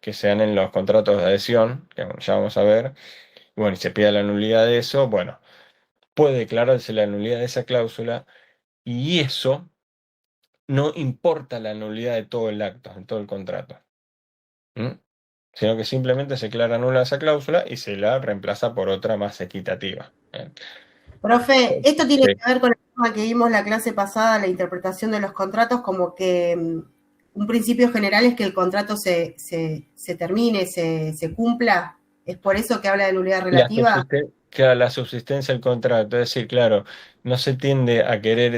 que se dan en los contratos de adhesión, que bueno, ya vamos a ver, bueno, y se pide la nulidad de eso, bueno, puede declararse la nulidad de esa cláusula y eso no importa la nulidad de todo el acto, de todo el contrato. Sino que simplemente se declara nula esa cláusula y se la reemplaza por otra más equitativa. Profe, esto tiene Sí. que ver con el tema que vimos la clase pasada, la interpretación de los contratos, como que un principio general es que el contrato se termine, se cumpla. Es por eso que habla de nulidad relativa. La subsistencia del contrato, es decir, claro, no se tiende a querer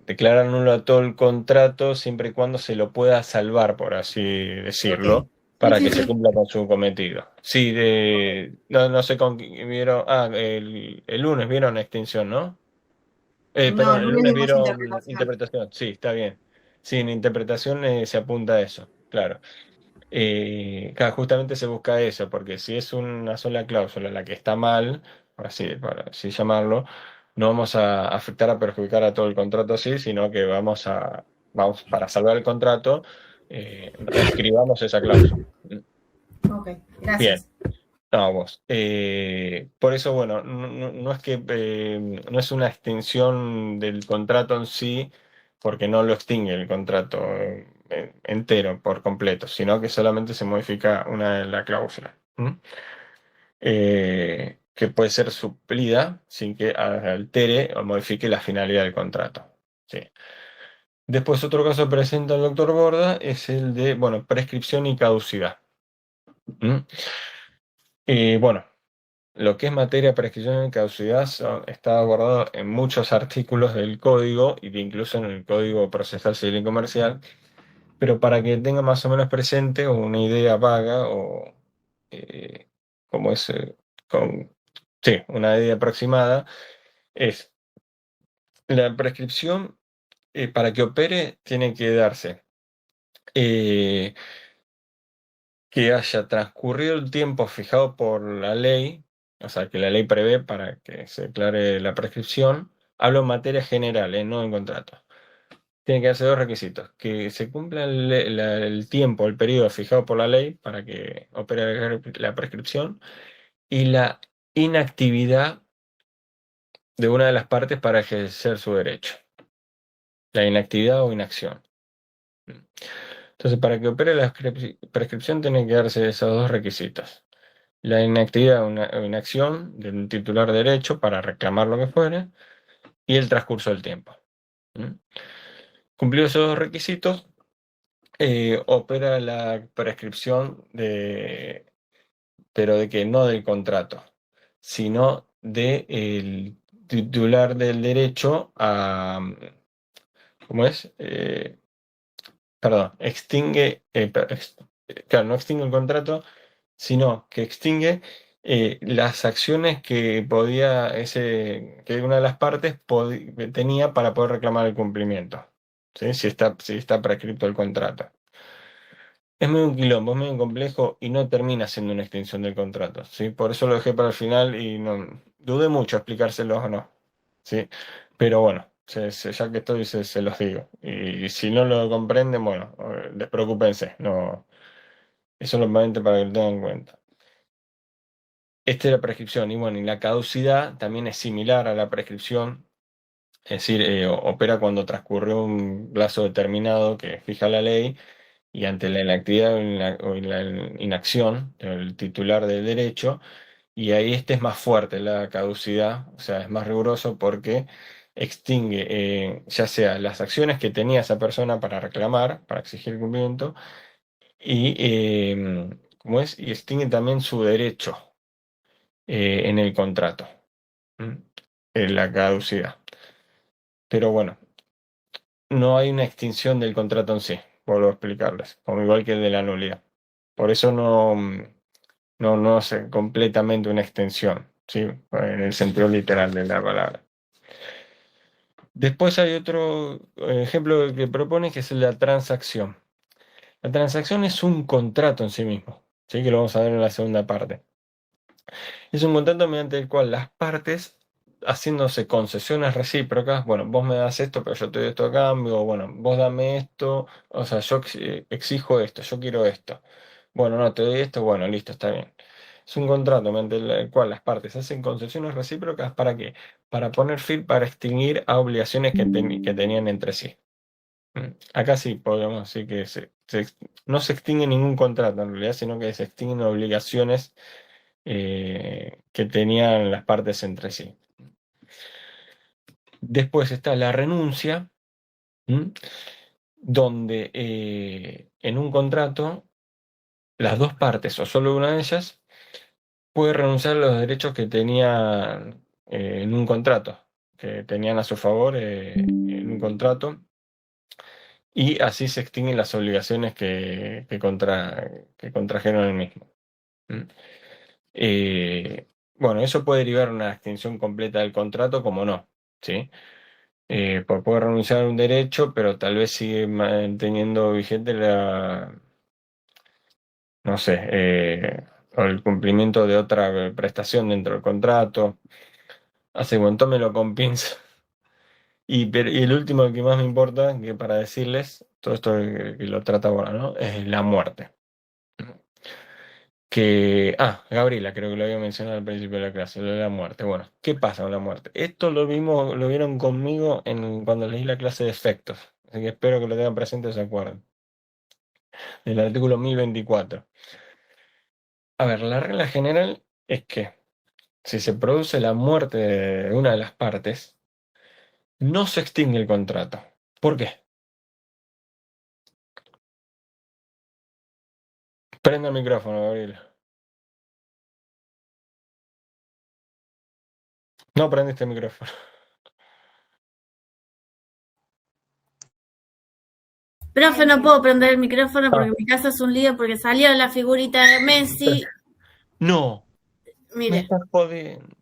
declarar nulo a todo el contrato siempre y cuando se lo pueda salvar, por así decirlo, Ok. para Sí, que sí, se sí. cumpla con su cometido. Sí, no sé con quién vieron, el lunes vieron extinción, ¿no? No, Perdón, el el lunes lunes vimos vieron interpretación. interpretación, sí, está bien. Sí, en interpretación se apunta a eso, claro. Claro, justamente se busca eso, porque si es una sola cláusula la que está mal, por así llamarlo, no vamos a afectar a perjudicar a todo el contrato así, sino que vamos para salvar el contrato, reescribamos esa cláusula. Ok, Bien, gracias. no, vos. Por eso, bueno, no es que no es una extensión del contrato en sí, porque no lo extingue el contrato entero por completo, sino que solamente se modifica una de las cláusulas, que puede ser suplida sin que altere o modifique la finalidad del contrato. Sí. Después, otro caso que presenta el doctor Borda es el de, bueno, prescripción y caducidad. Bueno. Lo que es materia de prescripción y caducidad está abordado en muchos artículos del código y incluso en el Código Procesal Civil y Comercial, pero para que tenga más o menos presente o una idea vaga o eh, como es, sí, una idea aproximada, es la prescripción para que opere tiene que darse eh, que haya transcurrido el tiempo fijado por la ley, o sea, que la ley prevé para que se declare la prescripción. Hablo en materia general, no en contrato. Tiene que hacer dos requisitos: que se cumpla el tiempo, el periodo fijado por la ley para que opere la prescripción, y la inactividad de una de las partes para ejercer su derecho. La inactividad o inacción. Entonces, para que opere la prescripción, tienen que darse esos dos requisitos: la inactividad o inacción del titular de derecho para reclamar lo que fuere y el transcurso del tiempo. Cumplidos esos dos requisitos, opera la prescripción pero de que no del contrato, sino del titular del derecho a, ¿cómo es? Perdón, extingue, claro, no extingue el contrato, sino que extingue las acciones que que una de las partes tenía para poder reclamar el cumplimiento, ¿sí? Si está prescripto el contrato. Es medio un quilombo, es medio complejo y no termina siendo una extinción del contrato, ¿sí? Por eso lo dejé para el final y no dudé mucho explicárselos o no, ¿sí? Pero bueno, ya que estoy, se los digo. Y si no lo comprenden, bueno, despreocúpense, no, es solamente para que lo tengan en cuenta. Esta es la prescripción, y bueno, y la caducidad también es similar a la prescripción, es decir, opera cuando transcurrió un plazo determinado que fija la ley y ante la inactividad o la inacción del titular del derecho, y ahí este es más fuerte la caducidad, o sea, es más riguroso porque extingue ya sea las acciones que tenía esa persona para reclamar, para exigir cumplimiento, y, ¿cómo es? Y extingue también su derecho en el contrato, en la caducidad. Pero bueno, no hay una extinción del contrato en sí, vuelvo a explicarles, como igual que el de la nulidad. Por eso no es completamente una extensión, ¿sí? En el sentido literal de la palabra. Después hay otro ejemplo que propone, que es la transacción. La transacción es un contrato en sí mismo, ¿sí? Que lo vamos a ver en la segunda parte. Es un contrato mediante el cual las partes, haciéndose concesiones recíprocas, bueno, vos me das esto, pero yo te doy esto a cambio, o bueno, vos dame esto, o sea, yo exijo esto, yo quiero esto. Bueno, no, te doy esto, bueno, listo, está bien. Es un contrato mediante el cual las partes hacen concesiones recíprocas. ¿Para qué? Para poner fin, para extinguir a obligaciones que tenían entre sí. Acá sí podemos decir que no se extingue ningún contrato en realidad, sino que se extinguen obligaciones que tenían las partes entre sí. Después está la renuncia, donde en un contrato las dos partes o solo una de ellas puede renunciar a los derechos que tenían en un contrato, que tenían a su favor en un contrato, y así se extinguen las obligaciones que contrajeron el mismo. Bueno, eso puede derivar en una extinción completa del contrato, como no, ¿sí? Puede renunciar a un derecho, pero tal vez sigue manteniendo vigente no sé, o el cumplimiento de otra prestación dentro del contrato. Así, bueno, tómelo con pinzas. Y el último que más me importa, que para decirles, todo esto que lo trata ahora, ¿no? Es la muerte. Gabriela, creo que lo había mencionado al principio de la clase, lo de la muerte. Bueno, ¿qué pasa con la muerte? Esto lo vieron conmigo cuando leí la clase de efectos, así que espero que lo tengan presente y se acuerden. El artículo 1024. A ver, la regla general es que si se produce la muerte de una de las partes, no se extingue el contrato. ¿Por qué? Prenda el micrófono, Gabriela. No prendiste el micrófono. Profe, no puedo prender el micrófono porque mi casa es un lío porque salió la figurita de Messi. No, me Mire, estás jodiendo.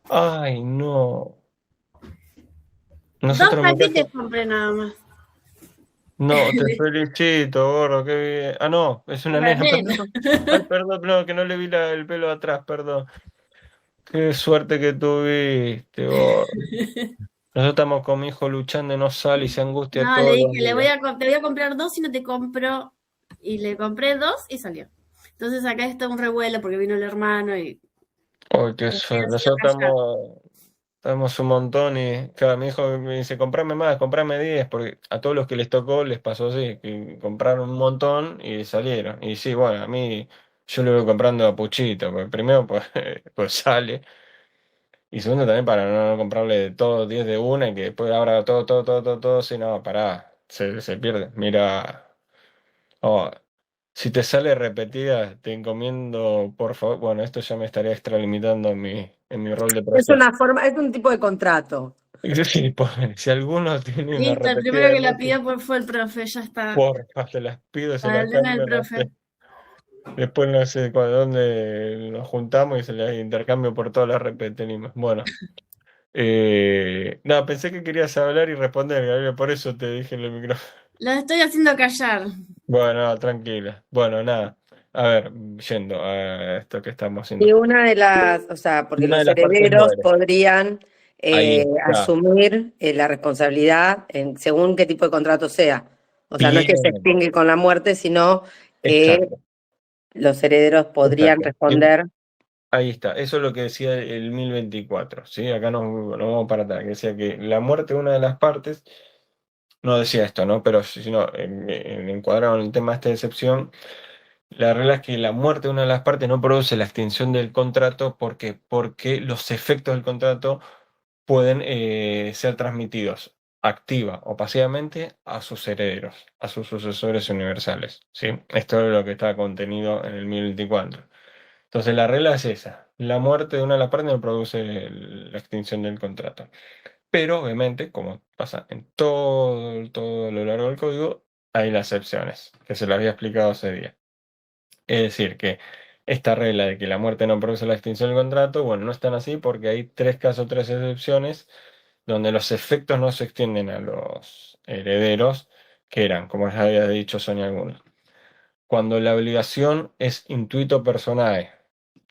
Ay, no. dos Nosotros en mi casa. paquetes compré nada más. No, te felicito, gordo, qué bien. Ah, no, es una Una nena, nena. perdón. Ay, perdón, no, que no le vi el pelo atrás, perdón. Qué suerte que tuviste, gordo. Nosotros estamos con mi hijo luchando y no sale y se angustia No, le todos los dije, días. te voy a comprar dos y no te compro. Y le compré dos y salió. Entonces acá está un revuelo porque vino el hermano y Ay, qué estoy suerte. haciendo Nosotros callar. estamos un montón y cada mi hijo me dice, comprame más, comprame 10, porque a todos los que les tocó les pasó así, que compraron un montón y salieron. Y sí, bueno, a mí yo le voy comprando a Puchito, porque primero pues, pues sale. Y segundo también para no comprarle todos 10 de una y que después abra todo, si no, pará, se pierde. Mira, oh, si te sale repetida, te encomiendo, por favor. Bueno, esto ya me estaría extralimitando en mi rol de Es profesor. una forma, es un tipo de contrato. Sí, si alguno tiene una Listo, el repetida primero de que la mucho, pidió fue el profe, ya está. porfa, se las pido, se Para las el nene del cambio, no profe. sé. Después no sé dónde nos juntamos y se las intercambio por todas las repetidas. Bueno. No, pensé que querías hablar y responder, Gabriel, por eso te dije en el micrófono. Lo estoy haciendo callar. Bueno, no, tranquila. Bueno, nada. A ver, yendo a esto que estamos Y haciendo. una de las, o sea, porque Una de los las partes herederos muere. podrían Ahí está. asumir la responsabilidad según qué tipo de contrato sea. O sea, no es que se Bien. extingue con la muerte, sino que Exacto. los herederos podrían Exacto. responder. Ahí está. Eso es lo que decía el 1024. ¿Sí? Acá nos vamos para atrás. Que decía que la muerte de una de las partes, no decía esto, ¿no? Pero si no, encuadrado en el tema de esta excepción. La regla es que la muerte de una de las partes no produce la extinción del contrato porque los efectos del contrato pueden ser transmitidos activa o pasivamente a sus herederos, a sus sucesores universales. ¿Sí? Esto es lo que está contenido en el 1024. Entonces la regla es esa. La muerte de una de las partes no produce la extinción del contrato. Pero obviamente, como pasa en todo lo largo del código, hay las excepciones, que se lo había explicado ese día. Es decir, que esta regla de que la muerte no produce la extinción del contrato, bueno, no es tan así porque hay tres casos, tres excepciones, donde los efectos no se extienden a los herederos, que eran, como ya había dicho, son algunos. Cuando la obligación es intuito personae,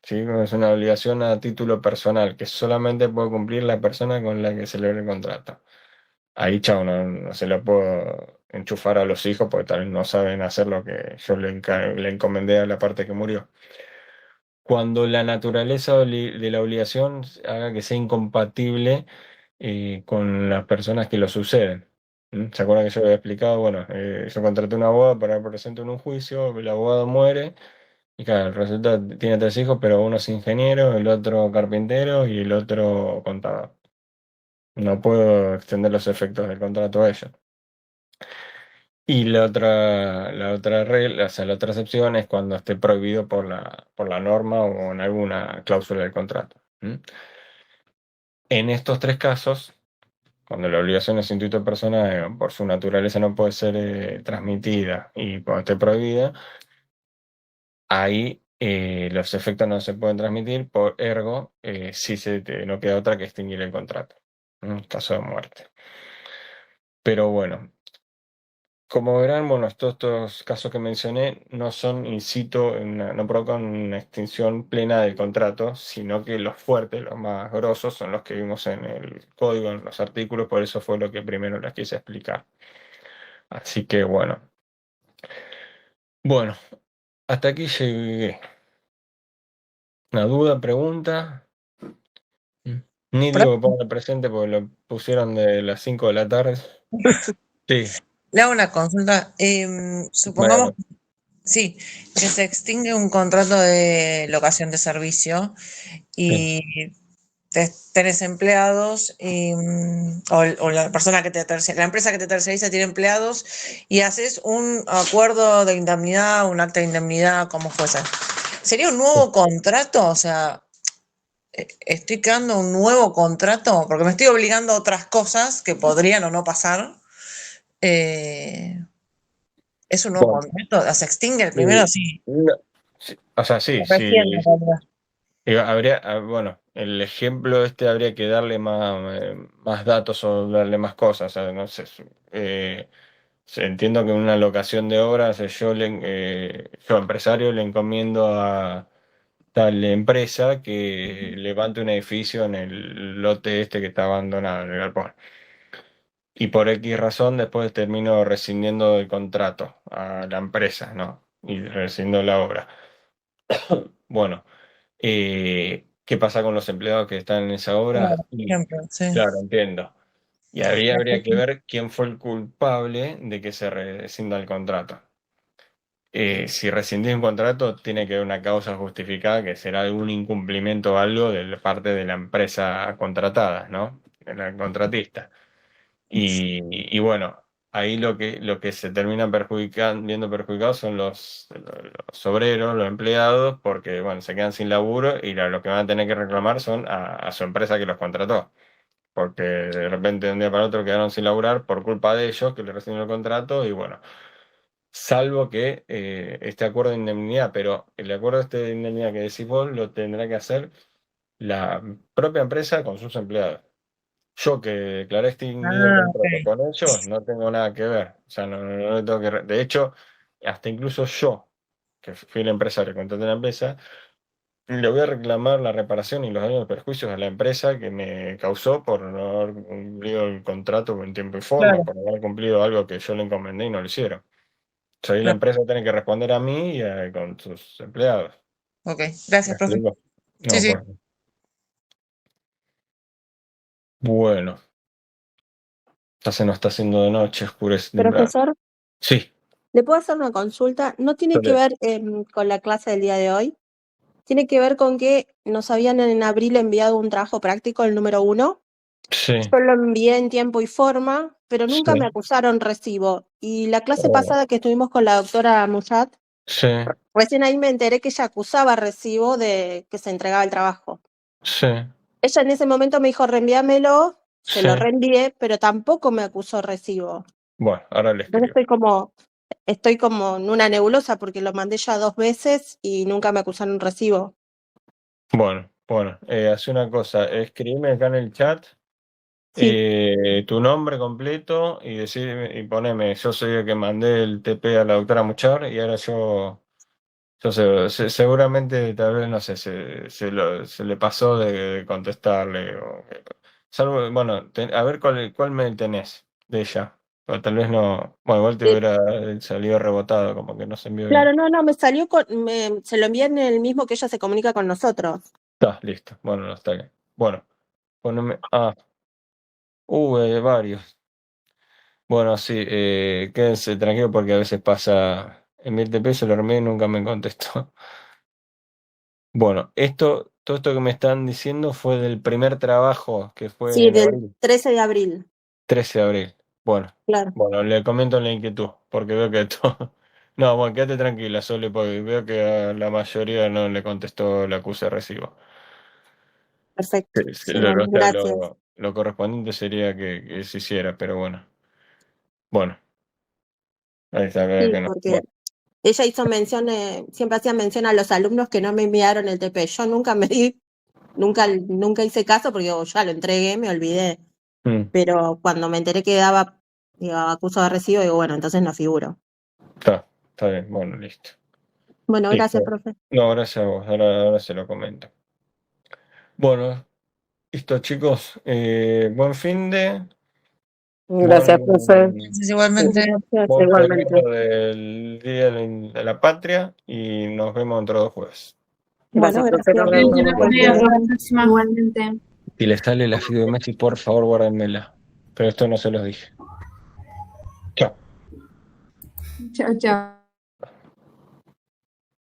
¿sí? Es una obligación a título personal, que solamente puede cumplir la persona con la que celebre el contrato. Ahí, chao, no se lo puedo enchufar a los hijos porque tal vez no saben hacer lo que yo le encomendé a la parte que murió. Cuando la naturaleza de la obligación haga que sea incompatible con las personas que lo suceden. ¿Se acuerdan que yo había explicado? Bueno, yo contraté un abogado para presentar en un juicio, el abogado muere, y claro, resulta que tiene 3 hijos, pero uno es ingeniero, el otro carpintero y el otro contador. No puedo extender los efectos del contrato a ellos. Y la otra regla, o sea, la otra excepción es cuando esté prohibido por la norma o en alguna cláusula del contrato. En estos 3 casos, cuando la obligación es instituto personal, por su naturaleza no puede ser transmitida y cuando esté prohibida, ahí los efectos no se pueden transmitir, por ergo, sí no queda otra que extinguir el contrato, en caso de muerte. Pero bueno, como verán, bueno, estos casos que mencioné no son in situ, no provocan una extinción plena del contrato, sino que los fuertes, los más grosos, son los que vimos en el código, en los artículos, por eso fue lo que primero les quise explicar. Así que bueno. Bueno, hasta aquí llegué. ¿Una duda, pregunta? Ni digo que ponga presente porque lo pusieron de las 5 de la tarde. Sí, Le hago una consulta. Supongamos, bueno, sí, que se extingue un contrato de locación de servicio sí, y tenés empleados o la persona que la empresa que te terceriza tiene empleados y haces un acuerdo de indemnidad, un acta de indemnidad, como fuese. ¿Sería un nuevo contrato? O sea, estoy creando un nuevo contrato porque me estoy obligando a otras cosas que podrían o no pasar. ¿Es un nuevo bueno, contrato? ¿Se extingue el primero? Sí. sí, o sea, sí, Recién, sí. en realidad. Bueno, el ejemplo habría que darle más datos o darle más cosas. O sea, no sé, entiendo que en una locación de obras, yo empresario le encomiendo a tal empresa que levante un edificio en el lote este que está abandonado, en el galpón. Y por X razón después termino rescindiendo el contrato a la empresa, ¿no? Y rescindo la obra. Bueno, ¿qué pasa con los empleados que están en esa obra? Claro, por Y, ejemplo, sí. claro, entiendo. Y habría que ver quién fue el culpable de que se rescinda el contrato. Si rescindís un contrato, tiene que haber una causa justificada que será algún incumplimiento o algo de la parte de la empresa contratada, ¿no? De la contratista. Y bueno, ahí lo que se termina viendo perjudicados son los obreros, los empleados, porque bueno, se quedan sin laburo y lo que van a tener que reclamar son a su empresa que los contrató. Porque de repente de un día para otro quedaron sin laburar por culpa de ellos que le rescindieron el contrato y bueno, salvo que este acuerdo de indemnidad, pero el acuerdo este de indemnidad que decís vos lo tendrá que hacer la propia empresa con sus empleados. Yo que declaré extinguido el Ah, contrato ok. con ellos, no tengo nada que ver. O sea, no le tengo que. De hecho, hasta incluso yo, que fui el empresario que contraté la empresa, le voy a reclamar la reparación y los daños y perjuicios a la empresa que me causó por no haber cumplido el contrato en tiempo y forma, Claro, por no haber cumplido algo que yo le encomendé y no lo hicieron. O sea, ahí la claro. empresa tiene que responder a mí y con sus empleados. Ok, ¿Me gracias, profe. explico? Sí, No, sí. pues. Bueno, ya se nos está haciendo de noche, oscurece. Profesor, Sí, ¿le puedo hacer una consulta? No tiene que dale. ver con la clase del día de hoy. Tiene que ver con que nos habían en abril enviado un trabajo práctico, el número 1. Sí, Yo lo envié en tiempo y forma, pero nunca me sí, acusaron recibo. Y la clase oh, pasada que estuvimos con la doctora Muyat, sí, recién ahí me enteré que ella acusaba recibo de que se entregaba el trabajo. sí, Ella en ese momento me dijo, reenvíamelo, se sí. lo reenvié, pero tampoco me acusó recibo. Bueno, ahora le Entonces escribo. estoy como en una nebulosa porque lo mandé ya 2 veces y nunca me acusaron recibo. Bueno, hace una cosa, escribime acá en el chat Sí, tu nombre completo y decirme, y poneme, yo soy el que mandé el TP a la doctora Muchar y ahora yo seguramente tal vez, no sé, se le pasó de contestarle. Salvo, bueno, a ver cuál mail tenés de ella. O tal vez no, bueno, igual te eh, hubiera salido rebotado, como que no se envió claro, bien. no, me salió se lo envié en el mismo que ella se comunica con nosotros. Está, listo. Bueno, no está bien. Bueno, poneme. Varios. Bueno, sí, quédense tranquilos porque a veces pasa. En mi TP se lo armé y nunca me contestó. Bueno, todo esto que me están diciendo fue del primer trabajo que fue Sí, en del abril, 13 de abril, 13 de abril. Bueno, claro. bueno, le comento la inquietud, porque veo que todo. No, bueno, quédate tranquila, Sole, porque veo que a la mayoría no le contestó el acuse de recibo. Perfecto. Sí, Sí, bueno, o sea, gracias. lo correspondiente sería que se hiciera, pero bueno. Bueno, ahí está, veo Sí, que no. porque Bueno, ella hizo mención, siempre hacía mención a los alumnos que no me enviaron el TP. Yo nunca me di, nunca hice caso porque digo, ya lo entregué, me olvidé. mm, Pero cuando me enteré que daba, digo, acuso de recibo, digo, bueno, entonces no figuro. está bien, bueno, listo. Bueno, gracias, Listo. profe. No, gracias a vos, ahora se lo comento. Bueno, listo, chicos. Buen fin de. Gracias, profe. Buen, Igualmente. Gracias, buen igualmente. feriado del Día de la Patria y nos vemos dentro de 2 jueves. Bueno, Gracias, profe. Nos gracias. vemos. Buen Buen fin día. de. Hasta la próxima. Igualmente. Si les sale la fido de Messi, por favor, guárdenmela. Pero esto no se los dije. Chao. Chao, chao.